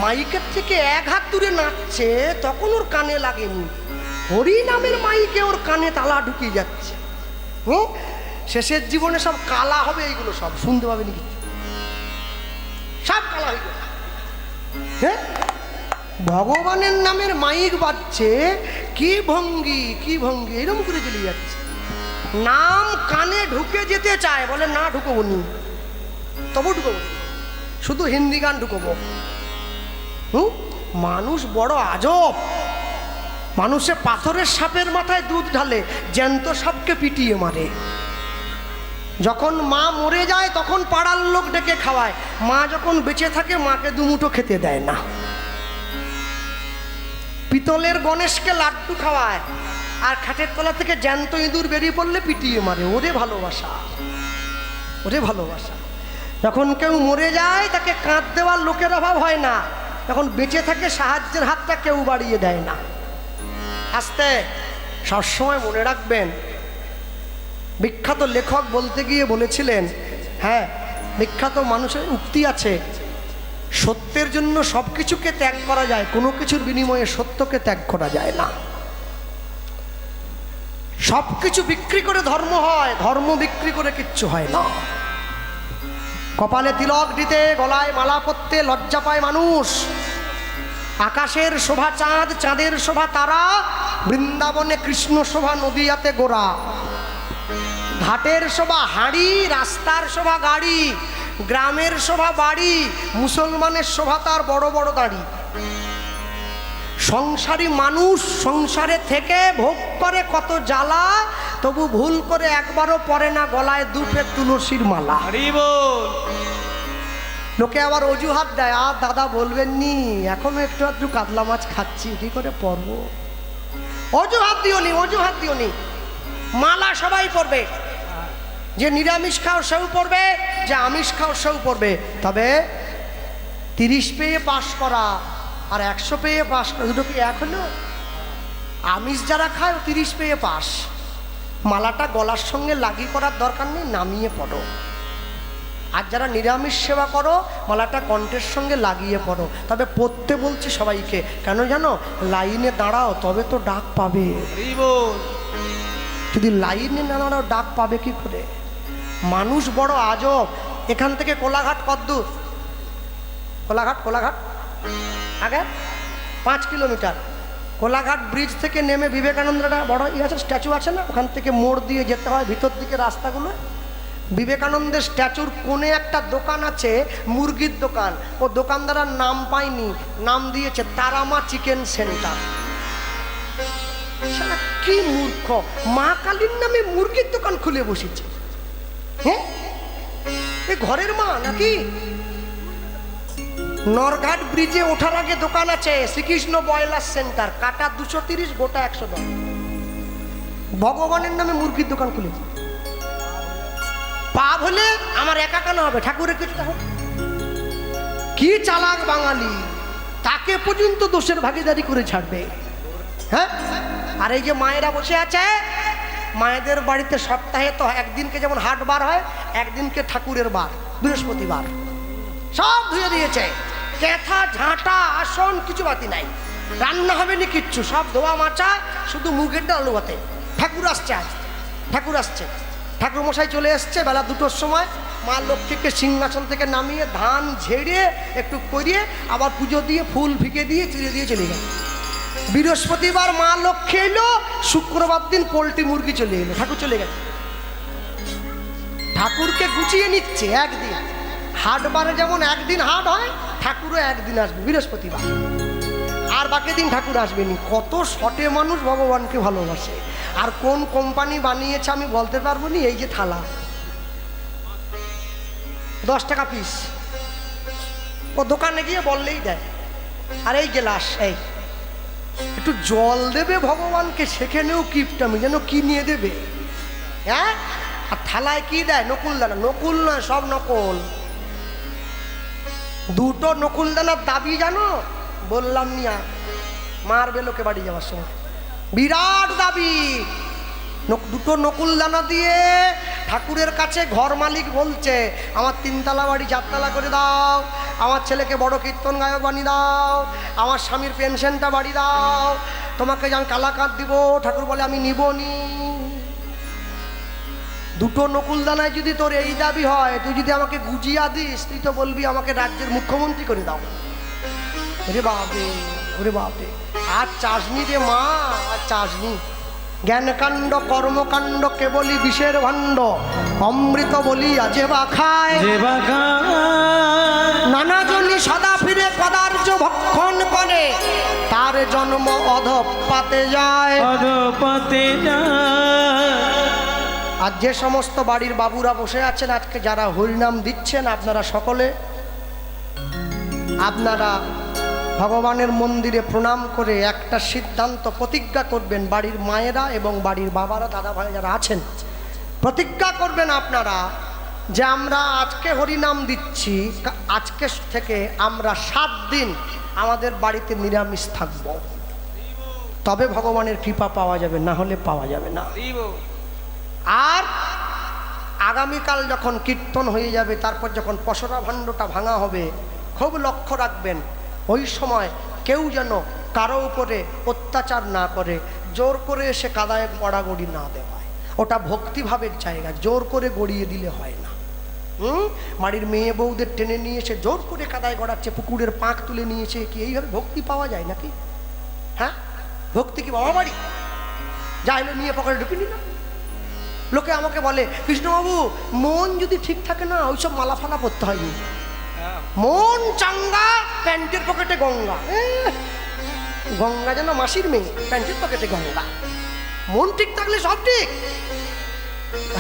মাইকের থেকে এক হাত দূরে নাচছে, তখন ওর কানে লাগেনি, হরি নামের মাইকে ওর কানে তালা ঢুকিয়ে যাচ্ছে। হুম, শেষের জীবনে সব কালা হবে, এইগুলো সব শুনতে পাবেনি কিছু, সব কালা হয়ে যাবে। হ্যাঁ, ভগবানের নামের মাইক বাজছে, কি ভঙ্গি কি ভঙ্গি, এরকম করে চলে যাচ্ছে। নাম কানে ঢুকে যেতে চায়, বলে না ঢুকবো নি, তবু ঢুকবো, শুধু হিন্দি গান ঢুকবো। মানুষ বড় আজব। মানুষে পাথরের সাপের মাথায় দুধ ঢালে, জ্যান্ত সাপকে পিটিয়ে মারে। যখন মা মরে যায় তখন পাড়ার লোক ডেকে খাওয়ায়, মা যখন বেঁচে থাকে মাকে দুমুঠো খেতে দেয় না। পিতলের গণেশকে লাড্ডু খাওয়ায়, আর খাটের তলা থেকে জ্যান্ত ইঁদুর বেরিয়ে পড়লে পিটিয়ে মারে। ওরে ভালোবাসা, ওরে ভালোবাসা। যখন কেউ মরে যায় তাকে কাঁধ দেওয়ার লোকের অভাব হয় না, যখন বেঁচে থাকে সাহায্যের হাতটা কেউ বাড়িয়ে দেয় না। আস্তে সবসময় মনে রাখবেন, বিখ্যাত লেখক বলতে গিয়ে বলেছিলেন, হ্যাঁ, বিখ্যাত মানুষের উক্তি আছে, সত্যের জন্য সব কিছুকে ত্যাগ করা যায়, কোনো কিছুর বিনিময়ে সত্যকে ত্যাগ করা যায় না। সব কিছু বিক্রি করে ধর্ম হয়, ধর্ম বিক্রি করে কিচ্ছু হয় না। কপালে তিলক দিতে, গলায় মালা পরতে লজ্জা পায় মানুষ। আকাশের শোভা চাঁদ, চাঁদের শোভা তারা, বৃন্দাবনে কৃষ্ণ শোভা নদিয়াতে গোরা। ঘাটের শোভা হাঁড়ি, রাস্তার শোভা গাড়ি, গ্রামের শোভা বাড়ি, মুসলমানের শোভা তার বড় বড় দাড়ি। সংসারী মানুষ সংসারে থেকে ভোগ করে কত জ্বালা, তবু ভুল করে একবারও পরে না গলায় দুপে তুলসীর মালা। লোকে আবার অজুহাত দেয়, আর দাদা বলবেন নি, এখনো একটু একটু কাতলা মাছ খাচ্ছি, কি করে পরব? অজুহাত দিও নি, অজুহাত দিও নি। মালা সবাই পরবে, যে নিরামিষ খাও সেও পরবে, যে আমিষ খাও সেও পরবে। তবে 30 পেয়ে পাশ করা আর 100 পেয়ে পাশ করা, দুটো কি এক হলো? আমিষ যারা খায় 30 পেয়ে পাশ। মালাটা গলার সঙ্গে লাগিয়ে করার দরকার নেই, নামিয়ে পড়ো। আর যারা নিরামিষ সেবা করো, মালাটা কণ্ঠের সঙ্গে লাগিয়ে পড়ো। তবে পড়তে বলছি সবাইকে, কেন জানো? লাইনে দাঁড়াও, তবে তো ডাক পাবে। যদি লাইনে না দাঁড়াও ডাক পাবে কি করে? মানুষ বড় আজব। এখান থেকে কোলাঘাট কদ্দূর? কোলাঘাট আগে 5 কিলোমিটার। কোলাঘাট ব্রিজ থেকে নেমে বিবেকানন্দটা বড় আছে, স্ট্যাচু আছে না, ওখান থেকে মোড় দিয়ে যেতে হয় ভিতর দিকে রাস্তাগুলো। বিবেকানন্দের স্ট্যাচুর কোণে একটা দোকান আছে, মুরগির দোকান। ও দোকানদারের নাম পায়নি, নাম দিয়েছে তারামা চিকেন সেন্টার। কি মূর্খ, মা কালীর নামে মুরগির দোকান খুলে বসেছে। হ্যাঁ, এ ঘরের মা নাকি? নরঘাট ব্রিজে ওঠার আগে দোকান আছে শ্রীকৃষ্ণ বয়লার সেন্টার, কাটা 230, গোটা 110। ভগবানের নামে মুরগির দোকান খুলেছে। পাপ হলে আমার একা কেন হবে, ঠাকুরের কিছুটা হোক। কি চালাক বাঙালি, তাকে পর্যন্ত দোষের ভাগিদারি করে ছাড়বে। হ্যাঁ, আর এই যে মায়েরা বসে আছে, মায়েদের বাড়িতে সপ্তাহে তো একদিনকে যেমন হাট বার হয়, একদিনকে ঠাকুরের বার, বৃহস্পতিবার। সব ধুয়ে দিয়েছে, কেথা ঝাঁটা আসন কিছু বাতি নাই, রান্না হবে না কিচ্ছু, সব ধোয়া মাচা, শুধু মুগের ডাল আলু ভাতে। ঠাকুর আসছে, আজ ঠাকুর আসছে, ঠাকুর মশাই চলে এসছে বেলা 2টোর সময়। মা লক্ষ্মীকে সিংহাসন থেকে নামিয়ে ধান ঝেড়ে একটু করিয়ে আবার পুজো দিয়ে ফুল ফিকে দিয়ে চিড়ে দিয়ে চলে গেল। বৃহস্পতিবার মা লক্ষ্মী এলো, শুক্রবার দিন পোলট্রি মুরগি চলে এলো, ঠাকুর চলে গেল। ঠাকুরকে গুছিয়ে নিচ্ছে একদিন। হাটবারে যেমন একদিন হাট হয়, ঠাকুরও একদিন আসবে বৃহস্পতিবার, আর বাকি দিন ঠাকুর আসবেনি। কত শটে মানুষ ভগবানকে ভালোবাসে। আর কোন কোম্পানি বানিয়েছে আমি বলতে পারবো না। এই যে থালা 10 টাকা পিস, ও দোকানে গিয়ে বললেই দেয়। আর এই গ্লাস, এই একটু জল দেবে ভগবানকে, সেখানেও কিপটামি, যেন কি নিয়ে দেবে। হ্যাঁ, আর থালায় কি দেয়? নকুল দানা। নকুল নয়, সব নকল। 2টো নকুল দানার দাবি জানো? বললাম নিয়া মারবে লোকে বাড়ি যাওয়ার সময়, বিরাট দাবি। 2টো নকুল দানা দিয়ে ঠাকুরের কাছে ঘর মালিক বলছে, আমার 3তলা বাড়ি 4তলা করে দাও, আমার ছেলেকে বড় কীর্তন গায়ক বানিয়ে দাও, আমার স্বামীর পেনশনটা বাড়ি দাও, তোমাকে আমি কালাকাত দিব। ঠাকুর বলে আমি নিবনি। 2টো নকুল দানায় যদি তোর এই দাবি হয়, তুই যদি আমাকে গুজিয়া দিস, তুই তো বলবি আমাকে রাজ্যের মুখ্যমন্ত্রী করে দাও। ওরে বাপরে, ওরে বাপরে। আর চাষনি রে মা, আর চাষনি। জ্ঞানকাণ্ড কর্মকাণ্ড কেবলই বিষের ভাণ্ড, অমৃত বলিয়া যেবা খায়, নানাজনই সদা ফিরে পদার্য ভক্ষণ করে, তার জন্ম অধপাতে যায়। আর যে সমস্ত বাড়ির বাবুরা বসে আছেন আজকে, যারা হরিনাম দিচ্ছেন, আপনারা সকলে আপনারা ভগবানের মন্দিরে প্রণাম করে একটা সিদ্ধান্ত প্রতিজ্ঞা করবেন। বাড়ির মায়েরা এবং বাড়ির বাবারা, দাদা ভাই যারা আছেন, প্রতিজ্ঞা করবেন আপনারা যে আমরা আজকে হরিনাম দিচ্ছি, আজকে থেকে আমরা 7 দিন আমাদের বাড়িতে নিরামিষ থাকব, তবে ভগবানের কৃপা পাওয়া যাবে, না হলে পাওয়া যাবে না। আর আগামীকাল যখন কীর্তন হয়ে যাবে, তারপর যখন পসরা ভাণ্ডটা ভাঙা হবে, খুব লক্ষ্য রাখবেন ওই সময় কেউ যেন কারো উপরে অত্যাচার না করে, জোর করে এসে কাদায় গড়াগড়ি না দেওয়ায়। ওটা ভক্তিভাবের জায়গা, জোর করে গড়িয়ে দিলে হয় না। বাড়ির মেয়ে বউদের টেনে নিয়ে এসে জোর করে কাদায় গড়াচ্ছে, পুকুরের পাঁক তুলে নিয়েছে, কি এইভাবে ভক্তি পাওয়া যায় নাকি? হ্যাঁ, ভক্তি কি বাবা বাড়ি যা এলো নিয়ে পকেটে ঢুকে নিল। লোকে আমাকে বলে, কৃষ্ণবাবু মন যদি ঠিক থাকে না, ওইসব মালা ফালা পড়তে হয়নি, মন চাঙ্গা, প্যান্টের পকেটে গঙ্গা। গঙ্গা যেন মাসির মেয়ে, প্যান্টের পকেটে গঙ্গা। মন ঠিক থাকলে সব ঠিক।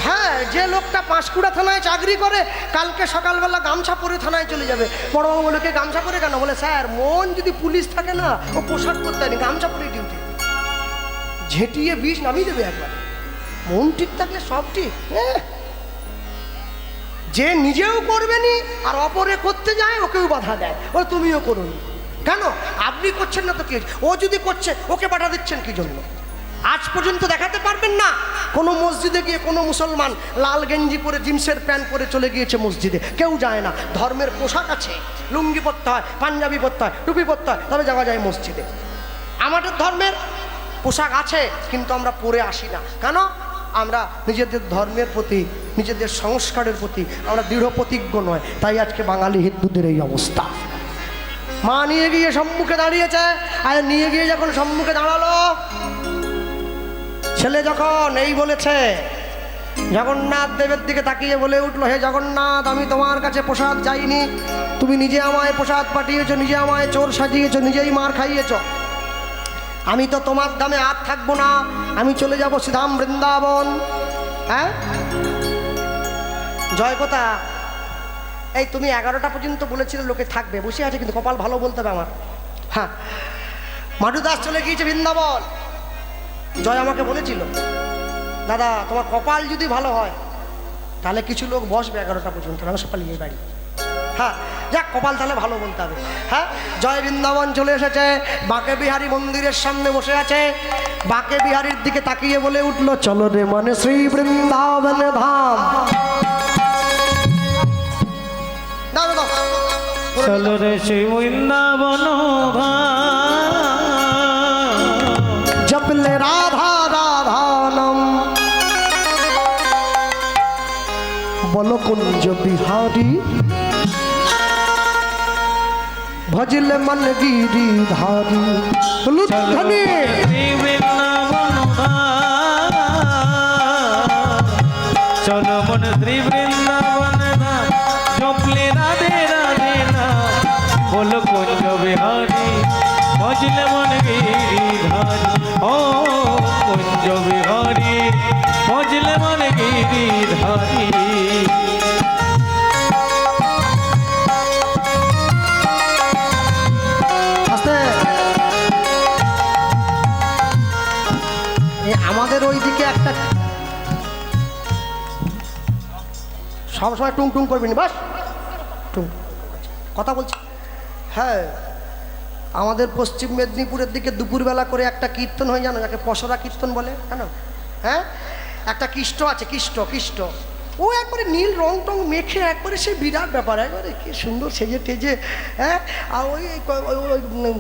হ্যাঁ, যে লোকটা পাঁশকুড়া থানায় চাকরি করে, কালকে সকালবেলা গামছা পরে থানায় চলে যাবে। বড়বাবু বলে, কে গামছা পরে কেন? বলে, স্যার মন যদি পুলিশ থাকে না, ও পোশাক করতে হয়নি, গামছা পরে ডিউটি, ঝেঁটিয়ে বিষ নামিয়ে দেবে একবার। মন ঠিক থাকলে সব ঠিক। যে নিজেও করবেনি আর অপরে করতে যায়, ওকেও বাধা দেয়, ও তুমিও করুন। কেন? আপনি করছেন না তো কি? ও যদি করছে, ওকে বাধা দিচ্ছেন কি জন্য? আজ পর্যন্ত দেখাতে পারবেন না কোনো মসজিদে গিয়ে কোনো মুসলমান লাল গেঞ্জি পরে জিন্সের প্যান্ট পরে চলে গিয়েছে মসজিদে? কেউ যায় না। ধর্মের পোশাক আছে, লুঙ্গি পরতে হয়, পাঞ্জাবি পরতে হয়, টুপি পরতে হয়, তবে যাওয়া যায় মসজিদে। আমাদের ধর্মের পোশাক আছে, কিন্তু আমরা পরে আসি না। কেন? আমরা নিজেদের ধর্মের প্রতি, নিজেদের সংস্কারের প্রতি আমরা দৃঢ় প্রতিজ্ঞ নয়। তাই আজকে বাঙালি হিন্দুদের এই অবস্থা। মা নিয়ে গিয়ে সম্মুখে দাঁড়িয়েছে, আর নিয়ে গিয়ে যখন সম্মুখে দাঁড়ালো, ছেলে যখন এই বলেছে, জগন্নাথ দেবের দিকে তাকিয়ে বলে উঠলো, হে জগন্নাথ, আমি তোমার কাছে প্রসাদ চাইনি, তুমি নিজে আমায় প্রসাদ পাঠিয়েছো, নিজে আমায় চোর সাজিয়েছো, নিজেই মার খাইয়েছো। আমি তো তোমার দামে আর থাকবো না, আমি চলে যাব শ্রীধাম বৃন্দাবন। হ্যাঁ, জয় কথা। এই তুমি 11টা পর্যন্ত বলেছিলে লোকে থাকবে, বসে আছে, কিন্তু কপাল ভালো বলতে হবে আমার। হ্যাঁ, মাধু দাস চলে গিয়েছে বৃন্দাবন। জয় আমাকে বলেছিল, দাদা তোমার কপাল যদি ভালো হয়, তাহলে কিছু লোক বসবে 11টা পর্যন্ত, আমি সব পালিয়ে বাড়ি। হ্যাঁ যাক, কপাল তাহলে ভালো বলতে হবে। হ্যাঁ, জয় বৃন্দাবন চলে এসেছে, বাঁকে বিহারী মন্দিরের সামনে বসে আছে। বাঁকে বিহারীর দিকে তাকিয়ে বলে উঠলো, চলো রে মনে শ্রী বৃন্দাবন ধাম। দাও দাও, চলো রে সেই বৃন্দাবন জপলে রাধা রাধা নাম, বলো কুঞ্জ বিহারী ভজলে মন গিরি ধারি। লুৎফনি চলো মন শ্রী বৃন্দাবন ধাম, জপলে রাধে রাধে নাম, বলো কুঞ্জ বিহারী ভজলে মন গিরিধারী। ও কুঞ্জ বিহারী ভজলে মন গিরিধারী। আমাদের ওইদিকে একটা সবসময় টুং টুং করবি না, বাস টুং কথা বলছি। হ্যাঁ, আমাদের পশ্চিম মেদিনীপুরের দিকে দুপুরবেলা করে একটা কীর্তন হয় জানো, যাকে পসরা কীর্তন বলে জানো? হ্যাঁ, একটা কৃষ্ট আছে, কৃষ্ট কৃষ্ট, ও একবারে নীল রং টং মেখে একবারে সে বিরাট ব্যাপার, একবারে কি সুন্দর সেজে টেজে। হ্যাঁ, আর ওই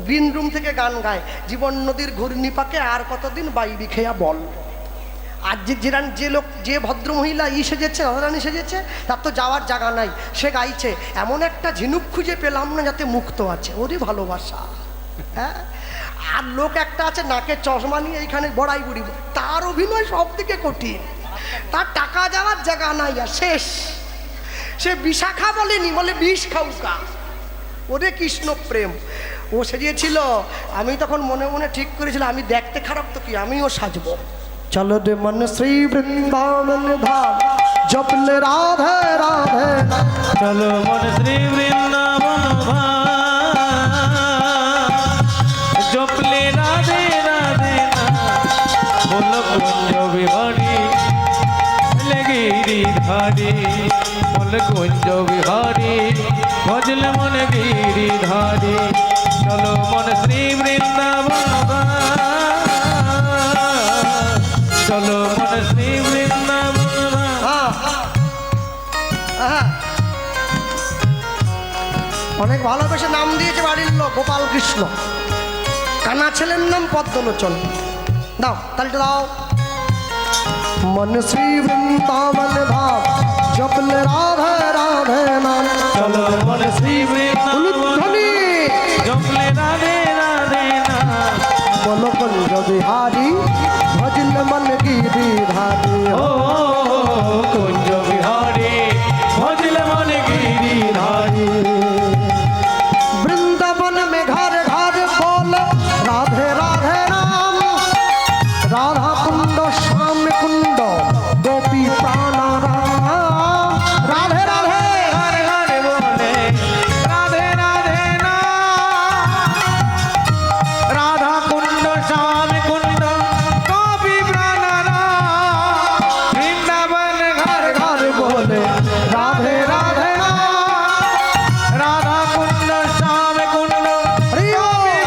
গ্রিন রুম থেকে গান গায়, জীবন নদীর ঘূর্ণিপাকে আর কতদিন বাইবি খেয়া বল। আর যে লোক, যে ভদ্রমহিলা সেজেছে, রাধারানী সেজেছে, তার তো যাওয়ার জায়গা নাই, সে গাইছে, এমন একটা ঝিনুক খুঁজে পেলাম না যাতে মুক্ত আছে, ওরই ভালোবাসা। হ্যাঁ, আর লোক একটা আছে নাকে চশমা নিয়ে এইখানে বড়াই বুড়ি, তার অভিনয় সব থেকে কঠিন, তার টাকা যাওয়ার জায়গা নাই, আর শেষ সে বিশাখা বলেনি, বলে বিষ খাউকা, ওরে কৃষ্ণ প্রেম। ও সেজিয়েছিল, আমি তখন মনে মনে ঠিক করেছিলাম, আমি দেখতে খারাপ তো কি, আমিও সাজবো। চলো রে মন শ্রী বৃন্দাবন ধাম, জপলে রাধে রাধে। চলো মন শ্রী বৃন্দাবন জপলে রাধে রাধে বলো কুঞ্জ বিহারী গিরিধারী, বলো কুঞ্জ বিহারী ভজলে মন গিরিধারী। চলো মন শ্রী বৃন্দাবন চলো মন শ্রী বৃন্দাবন। অনেক ভালোবেসে নাম দিয়েছে বাড়ির লোক, গোপাল কৃষ্ণ। কানা ছেলের নাম পদ্মলোচন। দাও তালিটা দাও। মন শ্রী বৃন্দাবন ধাম, জপলে রাধে রাধে নাম। চলো মন শ্রী বৃন্দাবন জপলে রাধে রাধে নাম, বলো কুঞ্জ বিহারী ভজলে মন গিরিধারী। ও কুঞ্জ বিহারী ভজলে মন গিরিধারী। वृंदावन में घर घर बोल राधे राधे नाम, राधा कुंड श्याम कुंड गोपी प्राणा राम। राधे राधे हर हर बोले राधे राधे नाम, राधा कुंड श्याम कुंड गोपी प्राण राम। वृंदावन घर घर बोले राधे राधे नाम, राधा कुंड श्याम कुंड गोपी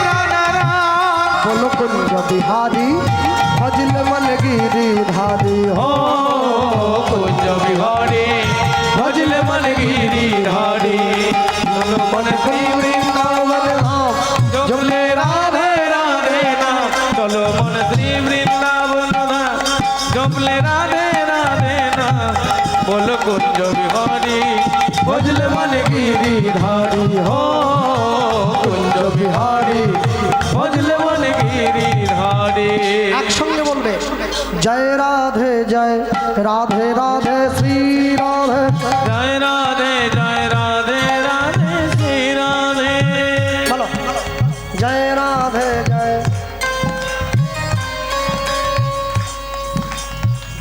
प्राण राम। बोलो कुंज बिहारी भजल मन गिरिधारी। हो कुंज बिहारी भजले मन गिरिधारी। बोलो मन श्री वृंदावन धाम, जपले राधे राधे नाम। चलो मन श्री वृंदावन धाम, जपले राधे राधे नाम। बोलो कुंज बिहारी भजले मन गिरिधारी। हो कुंज बिहारी भजले मन गिरिधारी। একসঙ্গে বলবে জয় রাধে জয় রাধে রাধে শ্রী রাধে। जय राधे जय राधे राधे श्री राधे। বলো জয় রাধে জয়।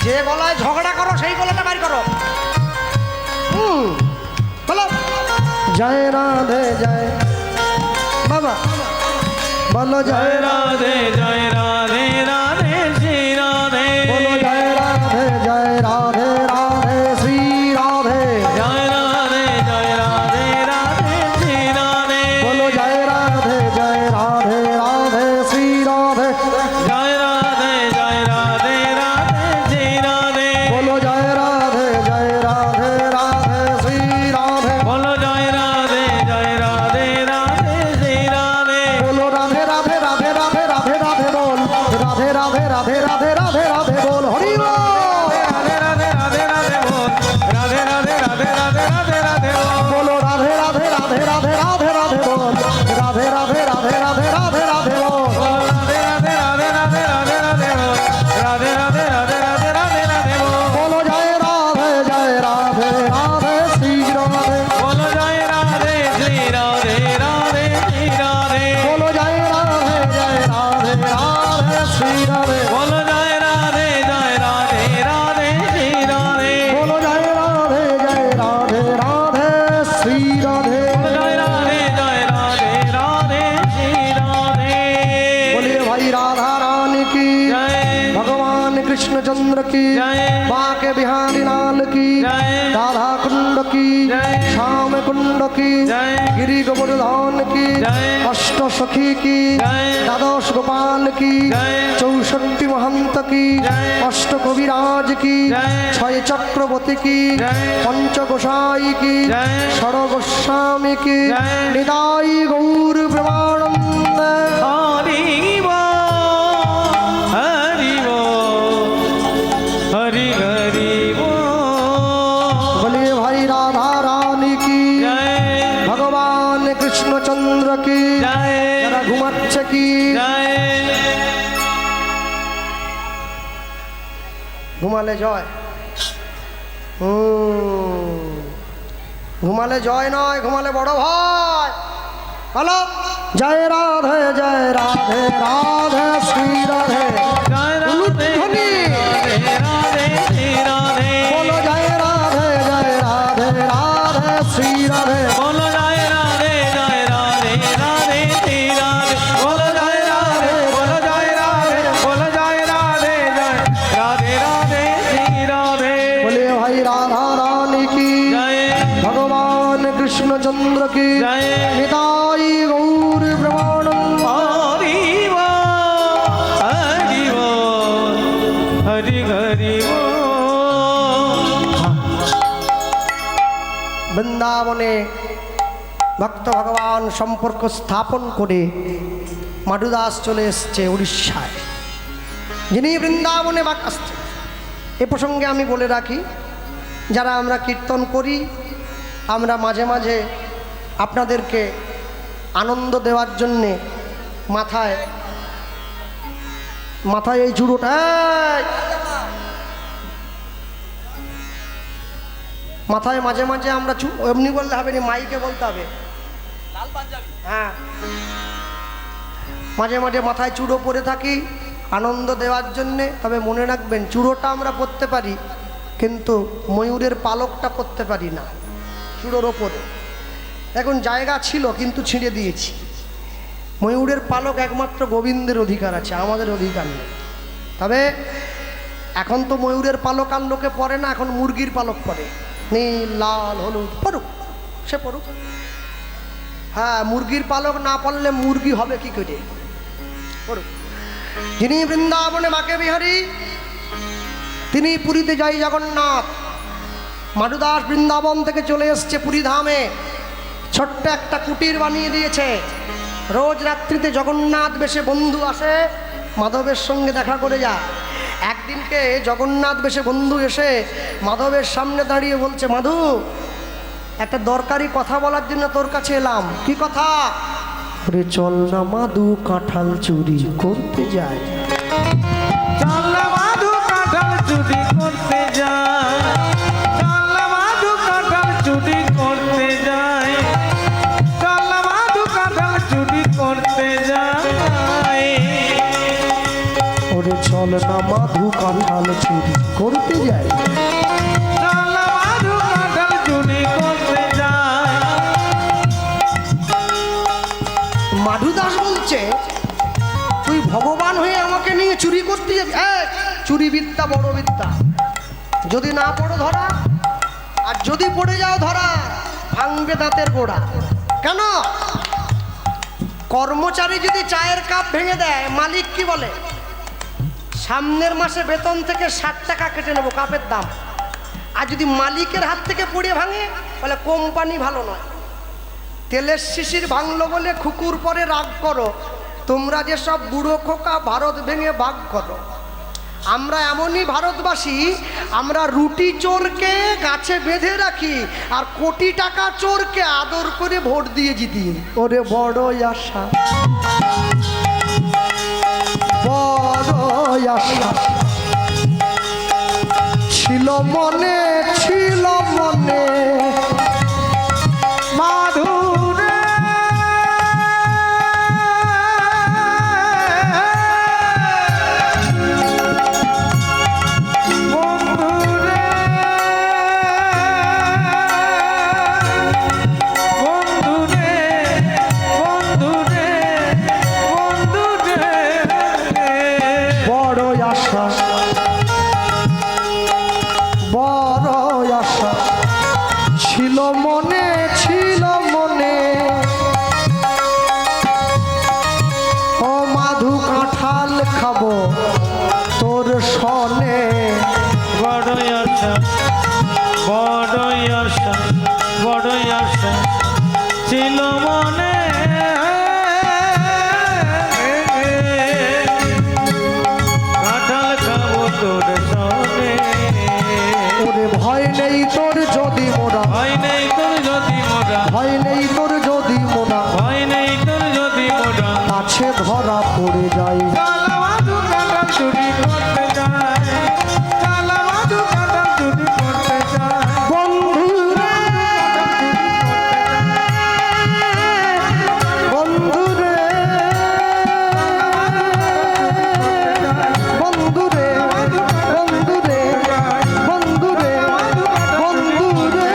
যে গলায় ঝগড়া করো সেই গলাটা বাইর করো। বলো জয় রাধে জয়। বাবা বলো जय জয় राधे जय राधे राधे श्री राधे। বলো জয় রাধে জয় রাধে রাধে শ্রী রাধে। जय राधे जय राधे রাধে রাধে রাধে রাধে বল, রাধে রাধে রাধে রাধে রাধে রাধে বল। বলো রাধে রাধে রাধে রাধে রাধে রাধে বল, রাধে রাধে রাধে রাধে রাধে রাধে বল। বলো জয় রাধে রাধে শ্রী রাধে। বলো জয় রাধে শ্রী রাধে রাধে শ্রী রাধে। বলো জয় রাধে রাধে শ্রী রাধে। বলো জয় রাধে রাধে শ্রী রাধে। বলো জয় রাধে রাধে শ্রী রাধে। বলো জয় রাধে রাধে শ্রী রাধে। बोलिए भाई राधा रानी की, जय भगवान कृष्णचंद्र की, जय बाके बिहारी लाल की, जय राधा कुंड की, जय श्याम कुंड की, जय गिरी गोवर्धन की, जय अष्ट सखी की, जय द्वादश गोपाल की, जय 64 महंत की, जय अष्ट कविराज की, जय 6 चक्रवर्ती की, जय पंच गोसाई की, जय षड गोस्वामी की, जय निदाई गौर ब्रह्मानंद। हरि बोल, हरि बोल, हरि हरि बोल। बोलिए भाई राधा रानी की, जय भगवान कृष्णचंद्र की, जय जरा घुमाচ্ছে की, जय ঘুমালে জয়। ঘুমালে জয় নয়, ঘুমালে বড় ভয়। হ্যালো, জয় রাধে রাধে শ্রী রাধে। जय राधे राधे राधे श्री राधे। बोलो जय राधे राधे श्री राधे। बोलो जय राधे राधे श्री राधे। बोलो जय राधे, बोलो जय राधे, बोलो जय राधे राधे राधे श्री राधे। बोलिए भाई राधा रानी की, जय भगवान कृष्णचंद्र की, जय निताई गौर ब्रह्मानंद। हरि बोल, हरि बोल, हरि हरि बोल। বৃন্দাবনে ভক্ত ভগবান সম্পর্ক স্থাপন করে মাধুদাস চলে এসছে উড়িষ্যায়, যিনি বৃন্দাবনে বাস আসছে। এ প্রসঙ্গে আমি বলে রাখি, যারা আমরা কীর্তন করি, আমরা মাঝে মাঝে আপনাদেরকে আনন্দ দেওয়ার জন্যে মাথায় এই জুড়োটা, মাথায় মাঝে মাঝে আমরা এমনি বললে হবে না, মাইকে বলতে হবে। হ্যাঁ, মাঝে মাঝে মাথায় চূড়ো পরে থাকি আনন্দ দেওয়ার জন্যে। তবে মনে রাখবেন, চূড়োটা আমরা পরতে পারি, কিন্তু ময়ূরের পালকটা পরতে পারি না চূড়োর ওপরে। এখন জায়গা ছিল কিন্তু ছিঁড়ে দিয়েছি। ময়ূরের পালক একমাত্র গোবিন্দের অধিকার আছে, আমাদের অধিকার নেই। তবে এখন তো ময়ূরের পালক আর লোকে পরে না, এখন মুরগির পালক পরে, নীল লাল হলুদ, পড়ুক সে পড়ুক। হ্যাঁ, মুরগির পালক না পড়লে মুরগি হবে কি করে, পড়ুক। যিনি বৃন্দাবনে বাকে বিহারী, তিনি পুরীতে যাই জগন্নাথ। মাধুদাস বৃন্দাবন থেকে চলে এসছে পুরী ধামে, ছোট্ট একটা কুটির বানিয়ে দিয়েছে। রোজ রাত্রিতে জগন্নাথ বেশে বন্ধু আসে, মাধবের সঙ্গে দেখা করে যায়। একদিনকে জগন্নাথ বেশে বন্ধু এসে মাধবের সামনে দাঁড়িয়ে বলছে, মাধু, একটা দরকারি কথা বলার জন্য তোর কাছে এলাম। কি কথা? রে চল না মাধু, কাঁঠাল চুরি করতে যায়। চল মাধু কাঁঠাল চুরি করতে যায়, চল মাধু কাঁঠাল চুরি করতে যায়, চল মাধু কাঁঠাল চুরি করতে যায়। ওরে চল না মাধু, কাঁঠাল চুরি করতে যায়। চল মাধু কাঁঠাল চুরি করতে যায়। মাধুদাস বলছে, তুই ভগবান হয়ে আমাকে নিয়ে চুরি করতে যাবি? চুরি বিদ্যা বড় বিদ্যা, যদি না পড়ো ধরা, আর যদি পড়ে যাও ধরা, ভাঙবে দাঁতের গোড়া। কেন? কর্মচারী যদি চায়ের কাপ ভেঙে দেয়, মালিক কি বলে? সামনের মাসে বেতন থেকে 60 টাকা কেটে নেবো কাপের দাম। আর যদি মালিকের হাত থেকে পড়ে ভাঙে, বলে কোম্পানি ভালো নয়। তেলের শিশির ভাঙলো বলে খুকুর পরে রাগ করো, তোমরা যে সব বুড়ো খোকা ভারত ভেঙে ভাগ করো। আমরা এমনই ভারতবাসী, আমরা রুটি চোরকে গাছে বেঁধে রাখি আর কোটি টাকা চোরকে আদর করে ভোট দিয়ে জিতি। ওরে বড়ই আশা, বড়ই আশা ছিল মনে, ছিল মনে মাধুরে বন্ধুরে বন্ধুরে বন্ধুরে বন্ধুরে বড় আশা, বড় আশা ছিল মনে, ছিল মনে ও মাধু কাঁঠাল খাবো তোর সনে। বড়ই আশা, বড়ই আশা, বড়ই আশা ছিল মনে কাঁঠাল খাবো তোর সনে। ওরে ভয় নেই তোর যদি মোরা, ভয় নেই তোর যদি মোরা, ভয় নেই তোর যদি মোরা ভয় নেই তোর যদি মোরা কাছে ধরা পড়ে যাই। কালা মাধু কাঁঠাল চুরি করতে যায়, কালা মাধু কাঁঠাল চুরি করতে যায়। বন্ধুরে, বন্ধুরে, বন্ধুরে, বন্ধুরে, বন্ধুরে, বন্ধুরে।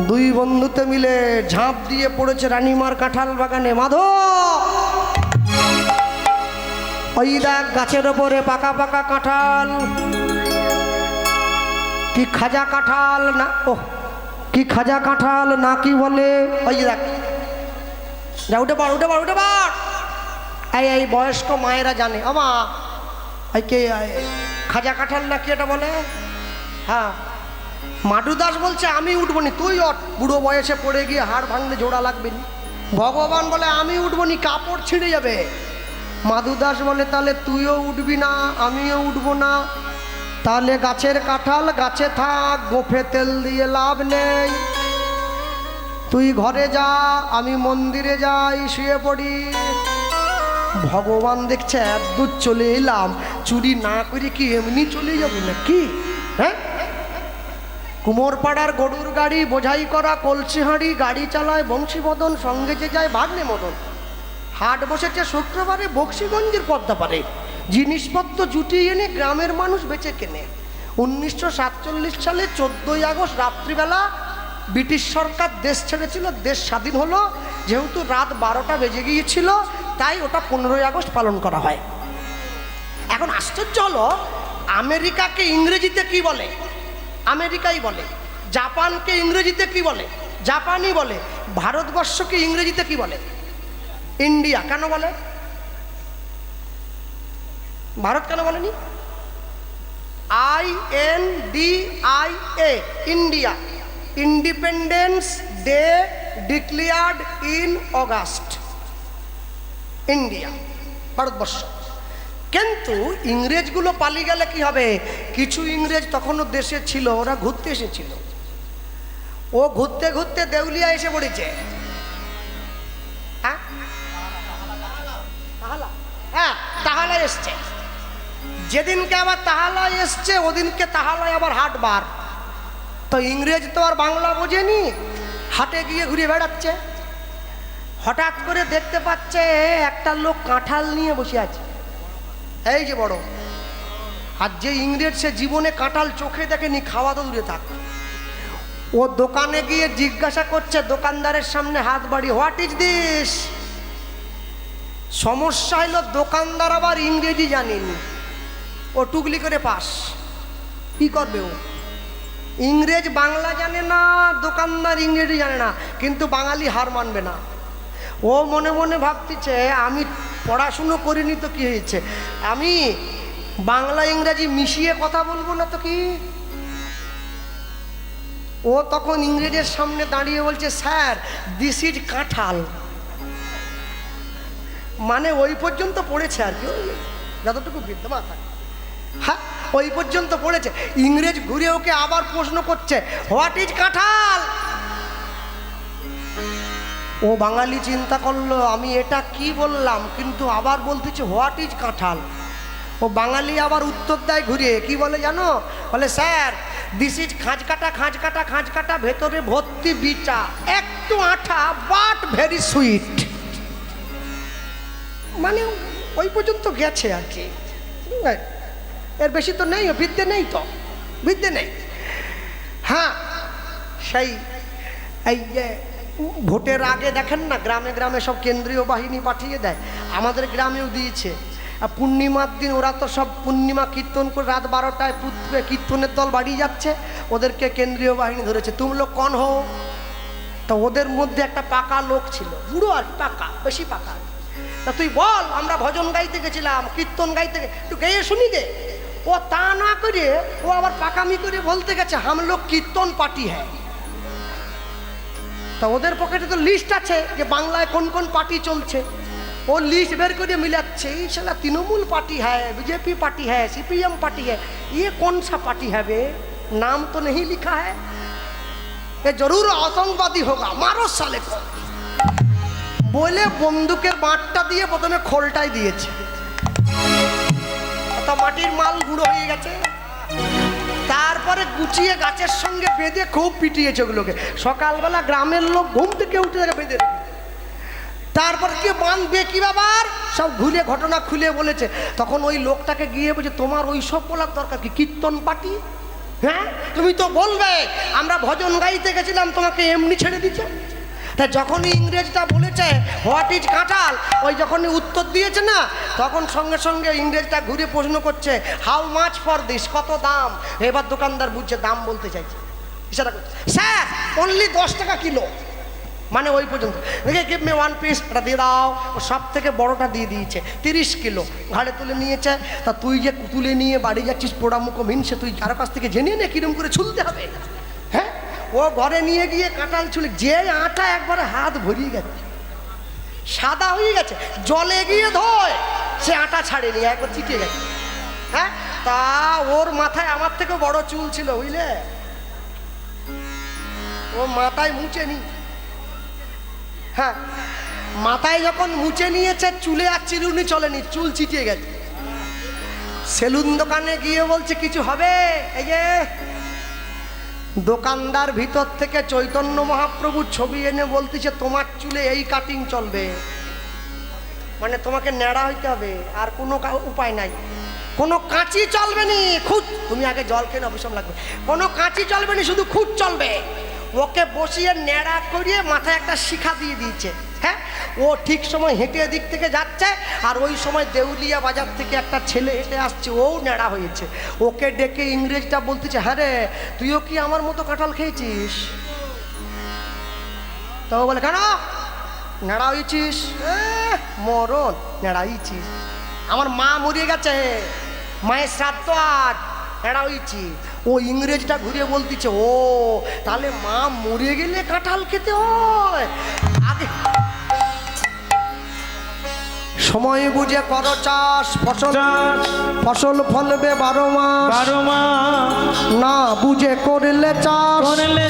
দুই বন্ধুতে মিলে ঝাঁপ দিয়ে পড়েছে রানীমার কাঁঠাল বাগানে। মাধব, ওই দেখ গাছের ওপরে পাকা পাকা কাঁঠাল, কি খাজা কাঁঠাল না, ও কি খাজা কাঁঠাল না কি বলে, ওই দেখ, যা উঠে পড়, উঠে পড়, উঠে পড়। এই বয়স্ক মায়েরা জানে, আমা এই কে খাজা কাঁঠাল না কি এটা বলে। হ্যাঁ, মাডু দাস বলছে আমি উঠবো নি, তুই ওঠ, বুড়ো বয়সে পড়ে গিয়ে হাড় ভাঙলে জোড়া লাগবে নি। ভগবান বলে আমি উঠবো নি, কাপড় ছিঁড়ে যাবে। মাধু দাস বলে তাহলে তুইও উঠবি না, আমিও উঠবো না, তাহলে গাছের কাঁঠাল গাছে থাক, গোফে তেল দিয়ে লাভ নেই। তুই ঘরে যা, আমি মন্দিরে যাই, শুয়ে পড়ি। ভগবান দেখছে এত দূর চলে এলাম, চুরি না করে কি এমনি চলে যাবো না কি? হ্যাঁ, কুমোরপাড়ার গরুর গাড়ি বোঝাই করা কলসি হাঁড়ি গাড়ি চালায় বংশীবদন, সঙ্গে যে যায় ভাগ্নে মদন। হাট বসেছে শুক্রবারে বক্সিগঞ্জের পদ্মাপাড়ে, জিনিসপত্র জুটিয়ে এনে গ্রামের মানুষ বেচে কেনে। 1947 সালে 14ই আগস্ট রাত্রিবেলা ব্রিটিশ সরকার দেশ ছেড়েছিল, দেশ স্বাধীন হলো। যেহেতু রাত 12টা বেজে গিয়েছিল, তাই ওটা 15ই আগস্ট পালন করা হয়। এখন আশ্চর্য হলো, আমেরিকাকে ইংরেজিতে কি বলে? আমেরিকাই বলে। জাপানকে ইংরেজিতে কি বলে? জাপানি বলে। ভারতবর্ষকে ইংরেজিতে কি বলে? ইন্ডিয়া। কেন বলে? ভারত কেন বলেনি? INDIA, India. Independence day declared in August, India, Bharatvarsha. কিন্তু ইংরেজগুলো পালিয়ে গেলে কি হবে? কিছু ইংরেজ তখনও দেশে ছিল, ওরা ঘুরতে এসেছিল। ও ঘুরতে ঘুরতে দেউলিয়া এসে পড়েছে। হ্যাঁ, তাহালা এসছে। যেদিনকে আবার তাহালা এসছে, ওদিনকে তাহালায় আবার হাট বার। তো ইংরেজ তো আর বাংলা বোঝেনি, হাটে গিয়ে ঘুরে বেড়াচ্ছে। হঠাৎ করে দেখতে পাচ্ছে একটা লোক কাঁঠাল নিয়ে বসে আছে, এই যে বড়। আর যে ইংরেজ সে জীবনে কাঁঠাল চোখে দেখেনি, খাওয়া তো দূরে থাক। ও দোকানে গিয়ে জিজ্ঞাসা করছে দোকানদারের সামনে হাত বাড়িয়ে, হোয়াট ইজ দিস? সমস্যা হলো দোকানদার আবার ইংরেজি জানেনি, ও টুকলি করে পাস। কি করবে ও? ইংরেজ বাংলা জানে না, দোকানদার ইংরেজি জানে না, কিন্তু বাঙালি হার মানবে না। ও মনে মনে ভাবতেছে আমি পড়াশুনো করিনি তো কি হয়েছে, আমি বাংলা ইংরেজি মিশিয়ে কথা বলবো না তো কি। ও তখন ইংরেজের সামনে দাঁড়িয়ে বলছে, স্যার দিস ইজ কাঁঠাল। মানে ওই পর্যন্ত পড়েছে আর কি, ওই যতটুকু বিদ্যমান থাকে। হ্যাঁ, ওই পর্যন্ত পড়েছে। ইংরেজ ঘুরে ওকে আবার প্রশ্ন করছে, হোয়াট ইজ কাঁঠাল? ও বাঙালি চিন্তা করলো আমি এটা কি বললাম, কিন্তু আবার বলতেছে হোয়াট ইজ কাঁঠাল। ও বাঙালি আবার উত্তর দেয় ঘুরে, কি বলে জানো? বলে স্যার দিস ইজ খাঁজ কাটা, খাঁজ কাটা, খাঁজ কাটা, ভেতরে ভর্তি বিচা, একটু আঠা বাট ভেরি সুইট। মানে ওই পর্যন্ত গেছে আর কি, এর বেশি তো নেই, বিদ্যে নেই, তো বিদ্যে নেই। হ্যাঁ, সেই এই যে ভোটের আগে দেখেন না গ্রামে গ্রামে সব কেন্দ্রীয় বাহিনী পাঠিয়ে দেয়, আমাদের গ্রামেও দিয়েছে। আর পূর্ণিমার দিন ওরা তো সব পূর্ণিমা কীর্তন করে রাত 12টায় কীর্তনের দল বাড়ি যাচ্ছে, ওদেরকে কেন্দ্রীয় বাহিনী ধরেছে, তুমি লোক কন হো। তা ওদের মধ্যে একটা পাকা লোক ছিল, বুড়ো আর পাকা, বেশি পাকা। তা তুই বল, আমরা ভজন গাইতে গেছিলাম, কীর্তন গাইতে, একটু গেয়ে শুনি দে। ও তা না করে ও আবার পাকামি করে বলতে গেছে হাম লোক কীর্তন পার্টি হ্যাঁ। তা ওদের পকেটে তো লিস্ট আছে যে বাংলায় কোন কোন পার্টি চলছে, ও লিস্ট বের করে মিলাচ্ছে, এই শালা তৃণমূল পার্টি হ্যায়, बीजेपी पार्टी है, सीपीएम पार्टी है, ये कौन सा पार्टी है बे, नाम तो नहीं लिखा है, ये जरूर आतंकवादी होगा, मारो साले को। বলে বন্দুকের বাঁটটা দিয়ে প্রথমে খোলটাই দিয়েছে, তা মাটির মাল গুঁড়ো হয়ে গেছে। তারপরে গুছিয়ে গাছের সঙ্গে বেঁধে খুব পিটিয়েছে ওগুলোকে। সকালবেলা গ্রামের লোক ঘুম থেকে উঠে বেঁধে, তারপর কি বাঁধবে কি বাবার সব ঘুরে ঘটনা খুলে বলেছে। তখন ওই লোকটাকে গিয়ে বলছে তোমার ওই সব বলার দরকার কি, কীর্তন পার্টি? হ্যাঁ, তুমি তো বলবে আমরা ভজন গাইতে গেছিলাম, তোমাকে এমনি ছেড়ে দিচ্ছে। তা যখনই ইংরেজটা বলেছে হোয়াট ইজ কাঁঠাল, ওই যখনই উত্তর দিয়েছে না, তখন সঙ্গে সঙ্গে ইংরেজটা ঘুরে প্রশ্ন করছে হাউ মাচ ফর দিস, কত দাম? এবার দোকানদার বুঝছে দাম বলতে চাইছে, ইশারা করছে, স্যার অনলি 10 টাকা কিলো। মানে ওই পর্যন্ত গিভ মি ওয়ান পিস, এটা দিয়ে দাও। ও সব থেকে বড়টা দিয়ে দিয়েছে, 30 কিলো ঘাড়ে তুলে নিয়েছে। তা তুই যে তুলে নিয়ে বাড়ি যাচ্ছিস পোড়ামুখো মিনসে, তুই কারো কাছ থেকে জেনে নে কিরম করে ছুলতে হবে। হ্যাঁ, ও ঘরে নিয়ে গিয়ে কাঁঠাল ছুলে যে আটা একবারে হাত ভরিয়ে গেছে, সাদা হয়ে গেছে, জলে গিয়ে ধোয় সে আটা ছাড়েনি, একবার চিটে গেছে। হ্যাঁ, তা ওর মাথায় আমার থেকে বড় চুল ছিল বুঝলে, ও মাথায় মুছে নি। হ্যাঁ, মাথায় যখন মুছে নিয়েছে চুলে আর চিরুনি চলেনি, চুল চিটিয়ে গেছে। সেলুন দোকানে গিয়ে বলছে কিছু হবে, এই যে দোকানদার ভিতর থেকে চৈতন্য মহাপ্রভুর ছবি এনে বলতেছে তোমার চুলে এই কাটিং চলবে, মানে তোমাকে ন্যাড়া হইতে হবে, আর কোনো উপায় নাই, কোনো কাঁচি চলবে নি, খুঁত, তুমি আগে জল খেয়ে অবসর লাগবে, কোনো কাঁচি চলবে নি, শুধু খুঁত চলবে। ওকে বসিয়ে ন্যাড়া করিয়ে মাথায় একটা শিখা দিয়ে দিয়েছে। হ্যাঁ, ও ঠিক সময় হেঁটে দিক থেকে যাচ্ছে, আর ওই সময় দেউলিয়া বাজার থেকে একটা ছেলে হেঁটে আসছে, ও ন্যাড়া হয়েছে। ওকে ডেকে ইংরেজটা বলতেছে হ্যাঁ রে তুইও কি আমার মতো কাঁঠাল খেয়েছিস? তো বলে কেন ন্যাড়া হয়েছিস? মরণ, ন্যাড়া হয়েছিস, আমার মা মরিয়ে গেছে, মায়ের শ্রাদ্ধ আজ, ন্যাড়া হয়েছি। ও ইংরেজটা ঘুরিয়ে বলতেছে ও তাহলে মা মরে গেলে কাঁঠাল খেতে হয়। আগে সময় বুঝে করো চাষ, ফসল ফলবে 12 মাস, 12 মাস না বুঝে করলে চাষ, করলে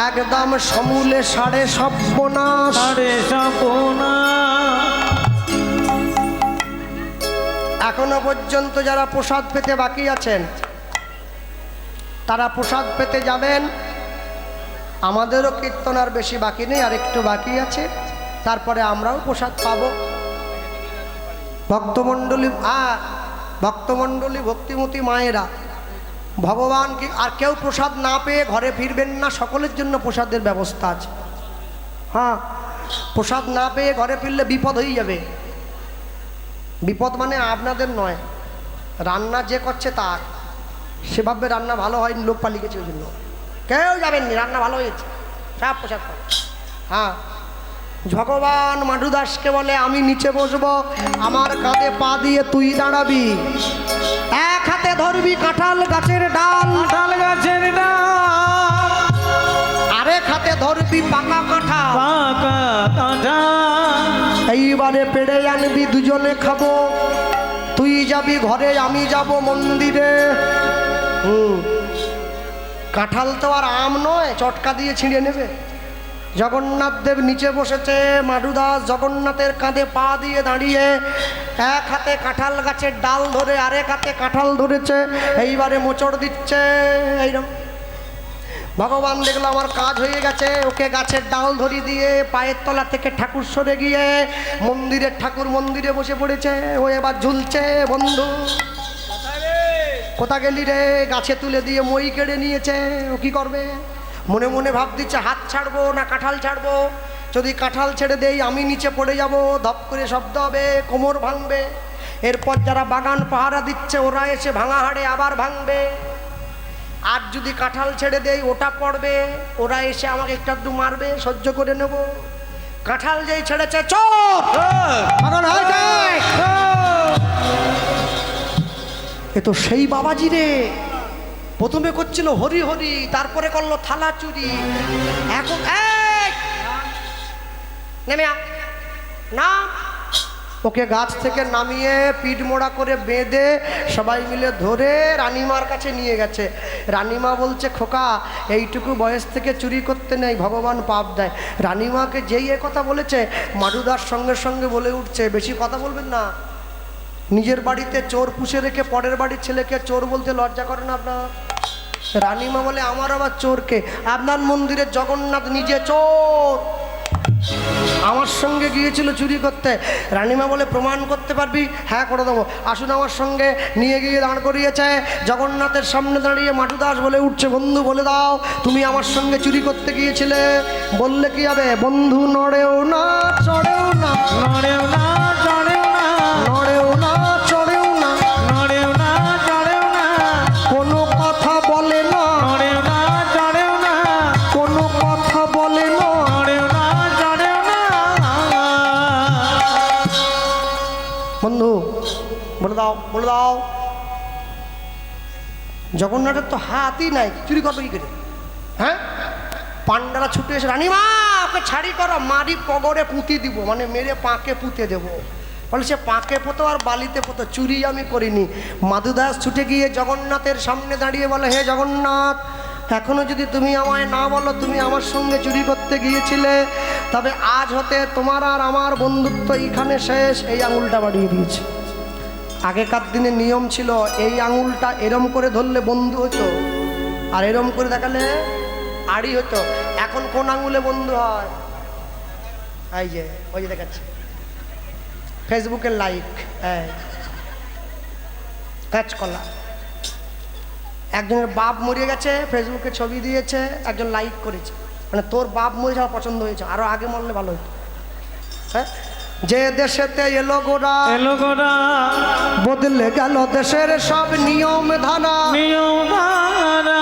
একদম সমূলে সাড়ে সর্বনাশ। এখনো পর্যন্ত যারা প্রসাদ পেতে বাকি আছেন তারা প্রসাদ পেতে যাবেন। আমাদেরও কীর্তন আর বেশি বাকি নেই, আর একটু বাকি আছে, তারপরে আমরাও প্রসাদ পাব। ভক্তমণ্ডলী ভক্তিমতী মায়েরা, ভগবান কি আর কেউ প্রসাদ না পেয়ে ঘরে ফিরবেন না, সকলের জন্য প্রসাদের ব্যবস্থা আছে। হ্যাঁ, প্রসাদ না পেয়ে ঘরে ফিরলে বিপদ হয়ে যাবে। বিপদ মানে আপনাদের নয়, রান্না যে করছে তার, সেভাবে রান্না ভালো হয়নি, লোক পালিয়ে গেছে, ওই জন্য কেউ যাবেননি, রান্না ভালো হয়েছে, সব প্রসাদ পাবে। হ্যাঁ, ভগবান মাধুদাসকে বলে আমি নিচে বসবো, আমার কাঁধে পা দিয়ে তুই দাঁড়াবি, এক হাতে ধরবি কাঁঠাল গাছের ডাল, কাঁঠাল গাছের ডাল, আরেক হাতে ধরবি পাকা কাঁঠাল, পাকা কাঁঠাল, দুজনে খাবো, তুই যাবি ঘরে আমি যাব মন্দিরে। কাঁঠাল তো আর আম নয় চটকা দিয়ে ছিঁড়ে নেবে। জগন্নাথ দেব নিচে বসেছে, মাধুদাস জগন্নাথের কাঁধে পা দিয়ে দাঁড়িয়ে এক হাতে কাঁঠাল গাছের ডাল ধরে আরেক হাতে কাঁঠাল ধরেছে, এইবারে মোচড় দিচ্ছে এইরকম। ভগবান দেখলো আমার কাজ হয়ে গেছে, ওকে গাছের ডাল ধরি দিয়ে পায়ের তলা থেকে ঠাকুর সরে গিয়ে মন্দিরের ঠাকুর মন্দিরে বসে পড়েছে। ও এবার ঝুলছে, বন্ধু কোথা গেলি রে? গাছে তুলে দিয়ে মই কেড়ে নিয়েছে, ও কি করবে? মনে মনে ভাব দিচ্ছে হাত ছাড়বো না কাঁঠাল ছাড়বো। যদি কাঁঠাল ছেড়ে দেই আমি নিচে পড়ে যাব, ধপ করে শব্দ হবে, কোমর ভাঙবে। এরপর যারা বাগান পাহারা দিচ্ছে ওরা এসে ভাঙা হাড়ে আবার ভাঙবে। আর যদি কাঁঠাল ছেড়ে দেই ওটা পড়বে, ওরা এসে আমাকে একটু মারবে, সহ্য করে নেব। কাঁঠাল যেই ছেড়েছে চোর, এ তো সেই বাবাজি রে। প্রথমে করছিল হরি হরি, তারপরে করলো থালা চুরি, এখন নেমে না। ওকে গাছ থেকে নামিয়ে পিঠ মোড়া করে বেঁধে সবাই মিলে ধরে রানীমার কাছে নিয়ে গেছে। রানীমা বলছে খোকা এইটুকু বয়স থেকে চুরি করতে নেই, ভগবান পাপ দেয়। রানীমাকে যেই এ কথা বলেছে মাধুদার সঙ্গে সঙ্গে বলে উঠছে বেশি কথা বলবেন না। নিজের বাড়িতে চোর পুষে রেখে পরের বাড়ির ছেলেকে চোর বলতে লজ্জা করে না আপনার? রানীমা বলে আমার আবার চোরকে? আপনার মন্দিরের জগন্নাথ নিজে চোর, আমার সঙ্গে গিয়েছিল চুরি করতে। রানীমা বলে প্রমাণ করতে পারবি? হ্যাঁ করে দেবো, আসুন আমার সঙ্গে। নিয়ে গিয়ে দাঁড় করিয়েছে জগন্নাথের সামনে দাঁড়িয়ে মাধুদাস বলে উঠছে বন্ধু বলে দাও তুমি আমার সঙ্গে চুরি করতে গিয়েছিলে। বললে কি হবে? বন্ধু নড়েও না চড়েও না, নড়েও না চড়েও না, নড়েও না চড়েও না, নড়েও না চড়েও না, কোনো কথা বলে না, নড়েও না চড়েও না, কোনো কথা বলে না। নড়েও না চড়েও না। বন্ধু বলে দাও বলে দাও। জগন্নাথের তো হাতই নাই, চুরি করবে কি করে? হ্যাঁ, পান্ডারা ছুটে এসে রানীমা ওকে ছাড়ি করো, মারি পগরে পুঁতি দিব, মানে মেরে পাকে পুঁতে দেবো। বলে সে পাকে পোতো আর বালিতে পোতো, চুরি আমি করিনি। মাধুদাস ছুটে গিয়ে জগন্নাথের সামনে দাঁড়িয়ে বলে হে জগন্নাথ, এখনো যদি তুমি আমায় না বলো তুমি আমার সঙ্গে চুরি করতে গিয়েছিলে, তবে আজ হতে তোমার আর আমার বন্ধুত্ব এইখানে শেষ। এই আঙুলটা বাড়িয়ে দিয়েছে। আগেকার দিনে নিয়ম ছিল এই আঙুলটা এরম করে ধরলে বন্ধু হতো, আর এরম করে দেখালে আড়ি হতো। এখন কোন আঙুলে বন্ধু হয়? এই যে ওই যে দেখাচ্ছে ফেসবুকের লাইক, কাঁচকলা। একজনের বাপ মরে গেছে, ফেসবুকে ছবি দিয়েছে, একজন লাইক করেছে, মানে তোর বাপ মরে যাওয়া পছন্দ হয়েছে, আরো আগে মরলে ভালো হতো। হ্যাঁ, যে দেশেতে এলো গোরা এলো গোরা, বদলে গেল দেশের সব নিয়ম ধারা। নিয়ম ধারা,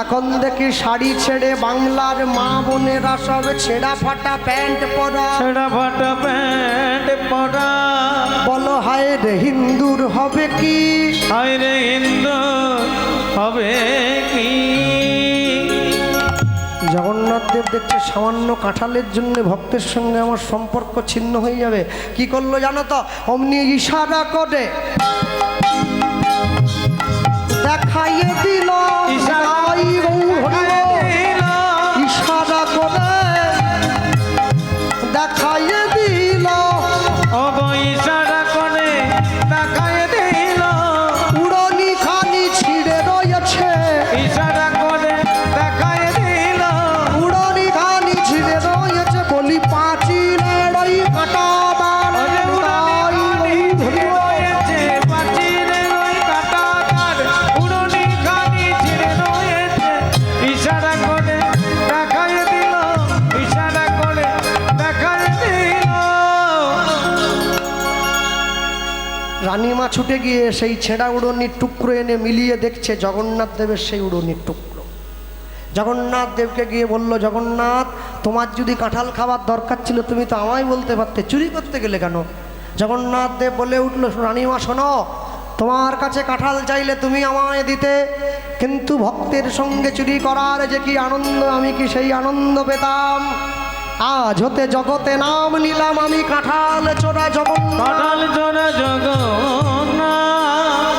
এখন দেখি শাড়ি ছেড়ে বাংলার মা বোনেরা সব ছেঁড়া ফাটা প্যান্ট পরা। ছেঁড়া ফাটা প্যান্ট পরা। বলো হায় রে হিন্দুর হবে কি? হায় রে হিন্দু হবে কি? জগন্নাথ দেব দেখছে সামান্য কাঁঠালের জন্য ভক্তের সঙ্গে আমার সম্পর্ক ছিন্ন হয়ে যাবে। কি করলো জানো তো? অমনি ইশারা করে দেখাইয়ে দিল, ইশারা করে দেখাইয়ে দিল, ইশারা করে দেখাইয়ে দিল, উড়নি খানি ছিঁড়ে রয়েছে। ইশারা করে দেখাইয়ে দিল, উড়নি খানি ছিঁড়ে রয়েছে। বলি পাঁচিলের ওই কাঁটা দান রয়েছে পাচিরের ওই কাঁটা তার, উড়নি খানি ছিঁড়ে রয়েছে। ইশারা করে দেখাইয়ে দিল, ইশারা করে দেখাইয়ে দিল। রানীমা ছুটে গিয়ে সেই ছেঁড়া উড়নির টুকরো এনে মিলিয়ে দেখছে জগন্নাথ দেবের সেই উড়নির টুকরো। জগন্নাথ দেবকে গিয়ে বলল জগন্নাথ তোমার যদি কাঁঠাল খাবার দরকার ছিল তুমি তো আমায় বলতে পারতে, চুরি করতে গেলে কেন? জগন্নাথ দেব বলে উঠল রানীমা শোনো, তোমার কাছে কাঁঠাল চাইলে তুমি আমায় দিতে, কিন্তু ভক্তের সঙ্গে চুরি করার যে কি আনন্দ আমি কি সেই আনন্দ পেতাম? আজ হতে জগতে নাম নিলাম আমি কাঁঠাল চোরা জগন্নাথ, কাঁঠাল চোরা জগন্নাথ,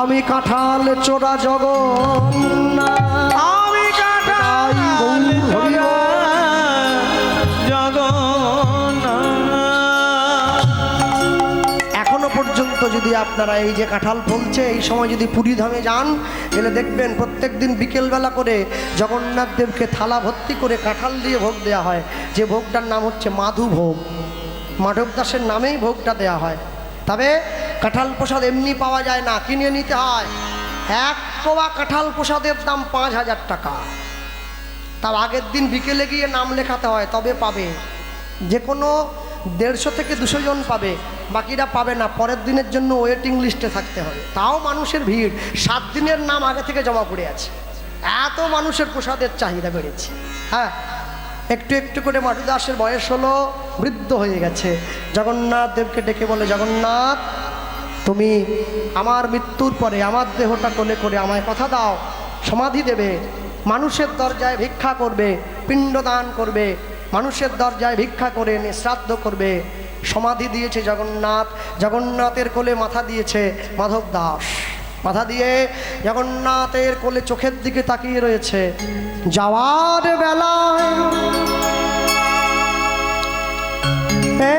আমি কাঁঠাল চোরা জগন্নাথ, আমি কাঁঠাল চোরা জগন্নাথ। এখনো পর্যন্ত যদি আপনারা এই যে কাঁঠাল ফলছে এই সময় যদি পুরী ধামে যান গেলে দেখবেন প্রত্যেক দিন বিকেলবেলা করে জগন্নাথ দেবকে থালা ভর্তি করে কাঁঠাল দিয়ে ভোগ দেওয়া হয়, যে ভোগটার নাম হচ্ছে মাধু ভোগ। মাধব দাসের নামেই ভোগটা দেওয়া হয়। তবে কাঁঠাল প্রসাদ এমনি পাওয়া যায় না, কিনে নিতে হয়। এক কোয়া কাঁঠাল প্রসাদের দাম 5,000 টাকা। তাও আগের দিন বিকেলে গিয়ে নাম লেখাতে হয়, তবে পাবে। যে কোনো 150 থেকে 200 জন পাবে, বাকিরা পাবে না। পরের দিনের জন্য ওয়েটিং লিস্টে থাকতে হবে। তাও মানুষের ভিড়, 7 দিনের নাম আগে থেকে জমা পড়ে আছে। এত মানুষের প্রসাদের চাহিদা বেড়েছে। হ্যাঁ, একটু একটু করে মাধু দাসের বয়স হলো, বৃদ্ধ হয়ে গেছে। জগন্নাথ দেবকে ডেকে বলে, জগন্নাথ তুমি আমার মৃত্যুর পরে আমার দেহটা কোলে করে আমায় কথা দাও, সমাধি দেবে, মানুষের দরজায় ভিক্ষা করবে, পিণ্ডদান করবে, মানুষের দরজায় ভিক্ষা করে এনে শ্রাদ্ধ করবে। সমাধি দিয়েছে জগন্নাথ, জগন্নাথের কোলে মাথা দিয়েছে মাধব দাস। মাথা দিয়ে জগন্নাথের কোলে চোখের দিকে তাকিয়ে রয়েছে। যাওয়ার বেলায়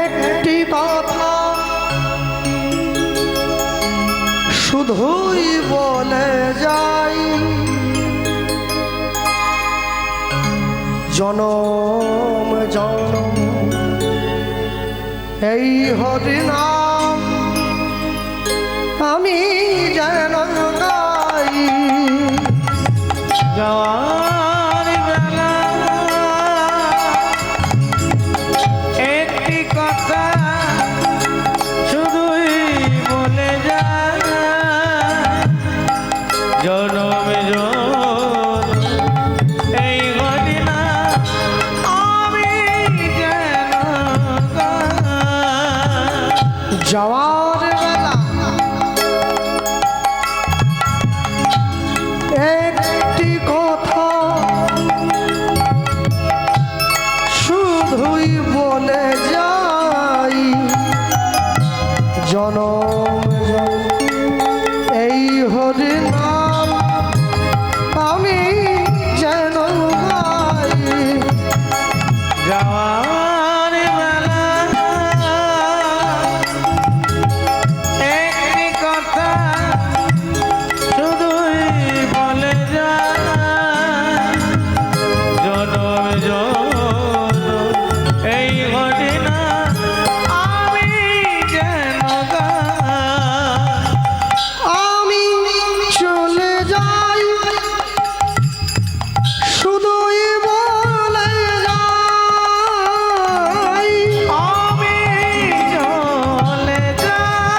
একটি কথা শুধুই বলে যাই, জনম জনম এই হরিনাম আমি যেন গাই। যাওয়ার বেলা একটি কথা শুধুই বলে যায়, জনমে জনম এই ঘটনা আমি যেন গাই। যাওয়ার বেলা একটি কথা শুধুই বলে যাই, জনম এই হরি নাম আমি যেন গাই। যাওয়ার বেলা একটি কথা শুধুই বলে যায়, জনম জনম এই ঘটনা আমি যেন গাই। আমি চলে যাই শুধুই বলে যাই, আমি চলে যাই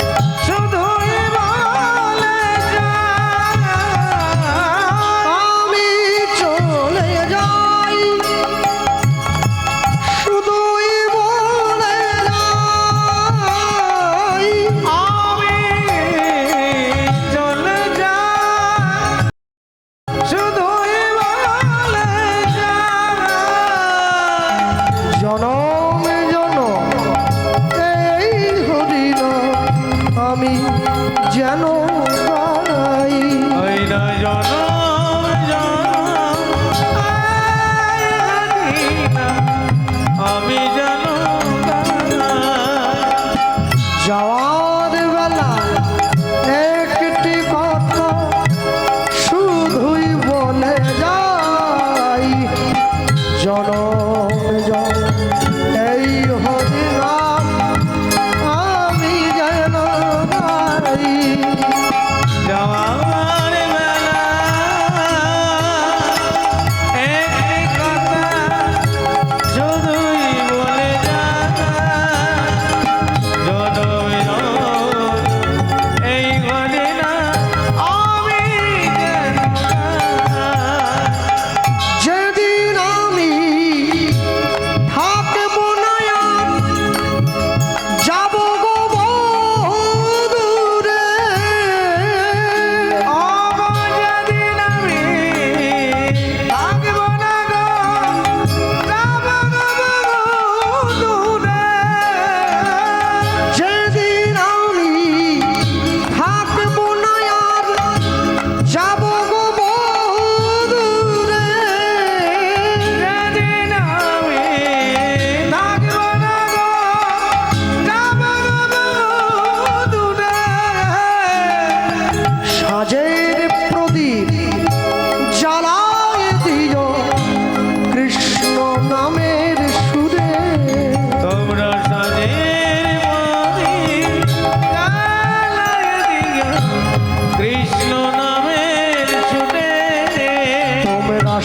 শুধুই বলে যাই, আমি চলে যাই শুধুই বলে যাই, আমি চলে যাই শুধুই বলে যাই, জনম জনম এই হরিণ আমি যেন গাই। ওই না জনম জনম আমি যেন গাই। যাওয়ার বেলা একটি কথা শুধুই বলে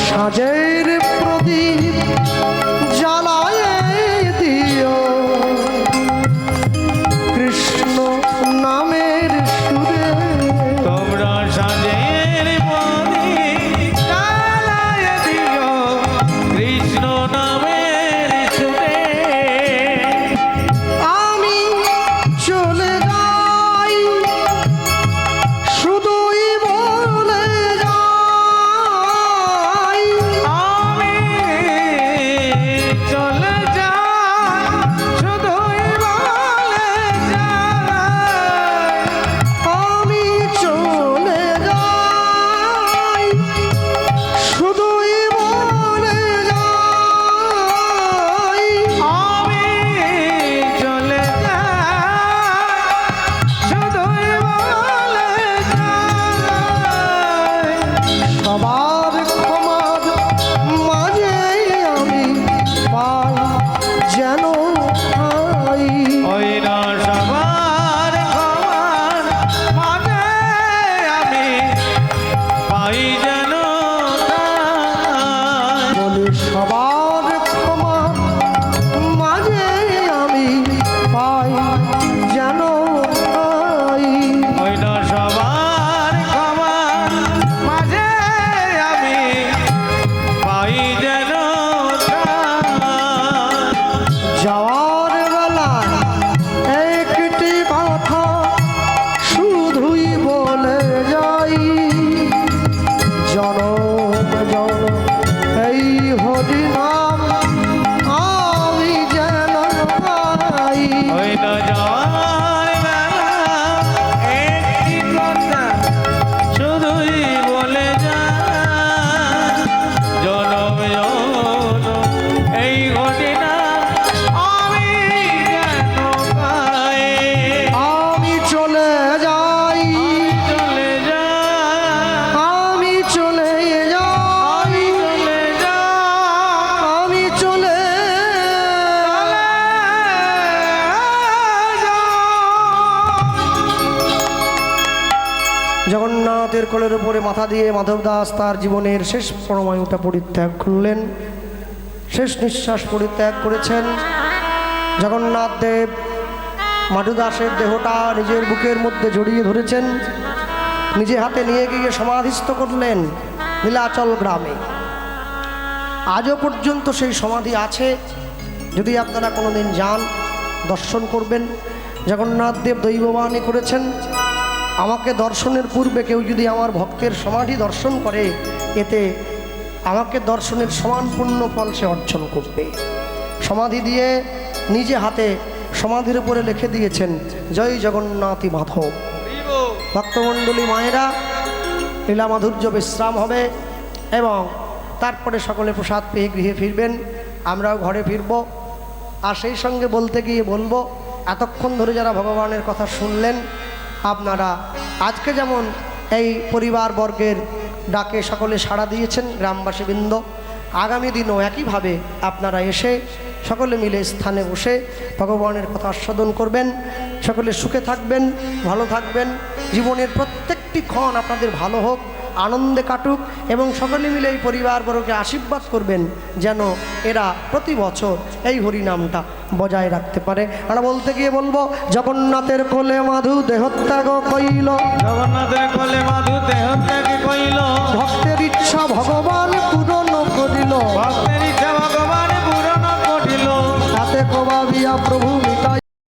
সাজের প্রদীপ জ্বালায় দিও কৃষ্ণ নামের সুরে। তোমরা সাজের প্রদীপ জ্বালায় দিও কৃষ্ণ নামের সুরে। আমি চলে যাই শুধুই বলে যাই, আমি চলে যাই শুধুই বলে যাই। আমি চলে যাই শুধুই বলে যাই। আমি চলে যাই শুধুই বলে যাই। সবার ক্ষমার মাঝে আমি পাই যেন পাই। ওই না সবার ক্ষমার মাঝে আমি পাই যেন তাই। বলি সবার ক্ষমার মাঝে আমি পাই যেন পাই। ওই না সবার ক্ষমার মাঝে আমি পাই যেন তাই। যাওয়ার বেলায় একটি কথা শুধুই বলে যাই, জনম জনম এই হরি নাম আমি যেন পাই। ওই না যাওয়ার বেলা একটি কথা শুধুই বলে যায়, জনম জনম এই ঘটনা আমি যেন পাই। আমি চলে যাই, চলে যাই, আমি চলে যাই, চলে যাই, আমি চলে জগন্নাথের কোলের উপরে মাথা দিয়ে মাধব দাস তার জীবনের শেষ পরমায়ুটা পরিত্যাগ করলেন, শেষ নিঃশ্বাস পরিত্যাগ করেছেন। জগন্নাথ দেব মাধু দাসের দেহটা নিজের বুকের মধ্যে জড়িয়ে ধরেছেন, নিজে হাতে নিয়ে গিয়ে সমাধিস্থ করলেন নীলাচল গ্রামে। আজও পর্যন্ত সেই সমাধি আছে, যদি আপনারা কোনোদিন যান দর্শন করবেন। জগন্নাথ দেব দৈববাণী করেছেন, আমাকে দর্শনের পূর্বে কেউ যদি আমার ভক্তের সমাধি দর্শন করে, এতে আমাকে দর্শনের সমান পুণ্য ফল সে অর্জন করবে। সমাধি দিয়ে নিজে হাতে সমাধির উপরে লিখে দিয়েছেন, জয় জগন্নাথী মাধব। ভক্তমণ্ডলী মায়েরা, লীলা মাধুর্য বিশ্রাম হবে এবং তারপরে সকলে প্রসাদ পেয়ে গৃহে ফিরবেন, আমরাও ঘরে ফিরব। আর সেই সঙ্গে বলতে গিয়ে বলবো, এতক্ষণ ধরে যারা ভগবানের কথা শুনলেন, আপনারা আজকে যেমন এই পরিবারবর্গের ডাকে সকলে সাড়া দিয়েছেন গ্রামবাসীবৃন্দ, আগামী দিনও একইভাবে আপনারা এসে সকলে মিলে স্থানে বসে ভগবানের কথা আস্বাদন করবেন। সকলে সুখে থাকবেন, ভালো থাকবেন, জীবনের প্রত্যেকটি ক্ষণ আপনাদের ভালো হোক, আনন্দে কাটুক এবং সকলে মিলে এই পরিবারবর্গকে আশীর্বাদ করবেন যেন এরা প্রতি বছর এই হরিনামটা বজায় রাখতে পারে। আমরা বলতে গিয়ে বলবো, জগন্নাথের কোলে মাধু দেহত্যাগ কইল, জগন্নাথের কোলে মাধু দেহত্যাগে কইল, ভক্তের ইচ্ছা ভগবান পূরণ করিল, ভক্তের ইচ্ছা ভগবান পূরণ করিল, তাতে কবাবিয়া প্রভু মিটাই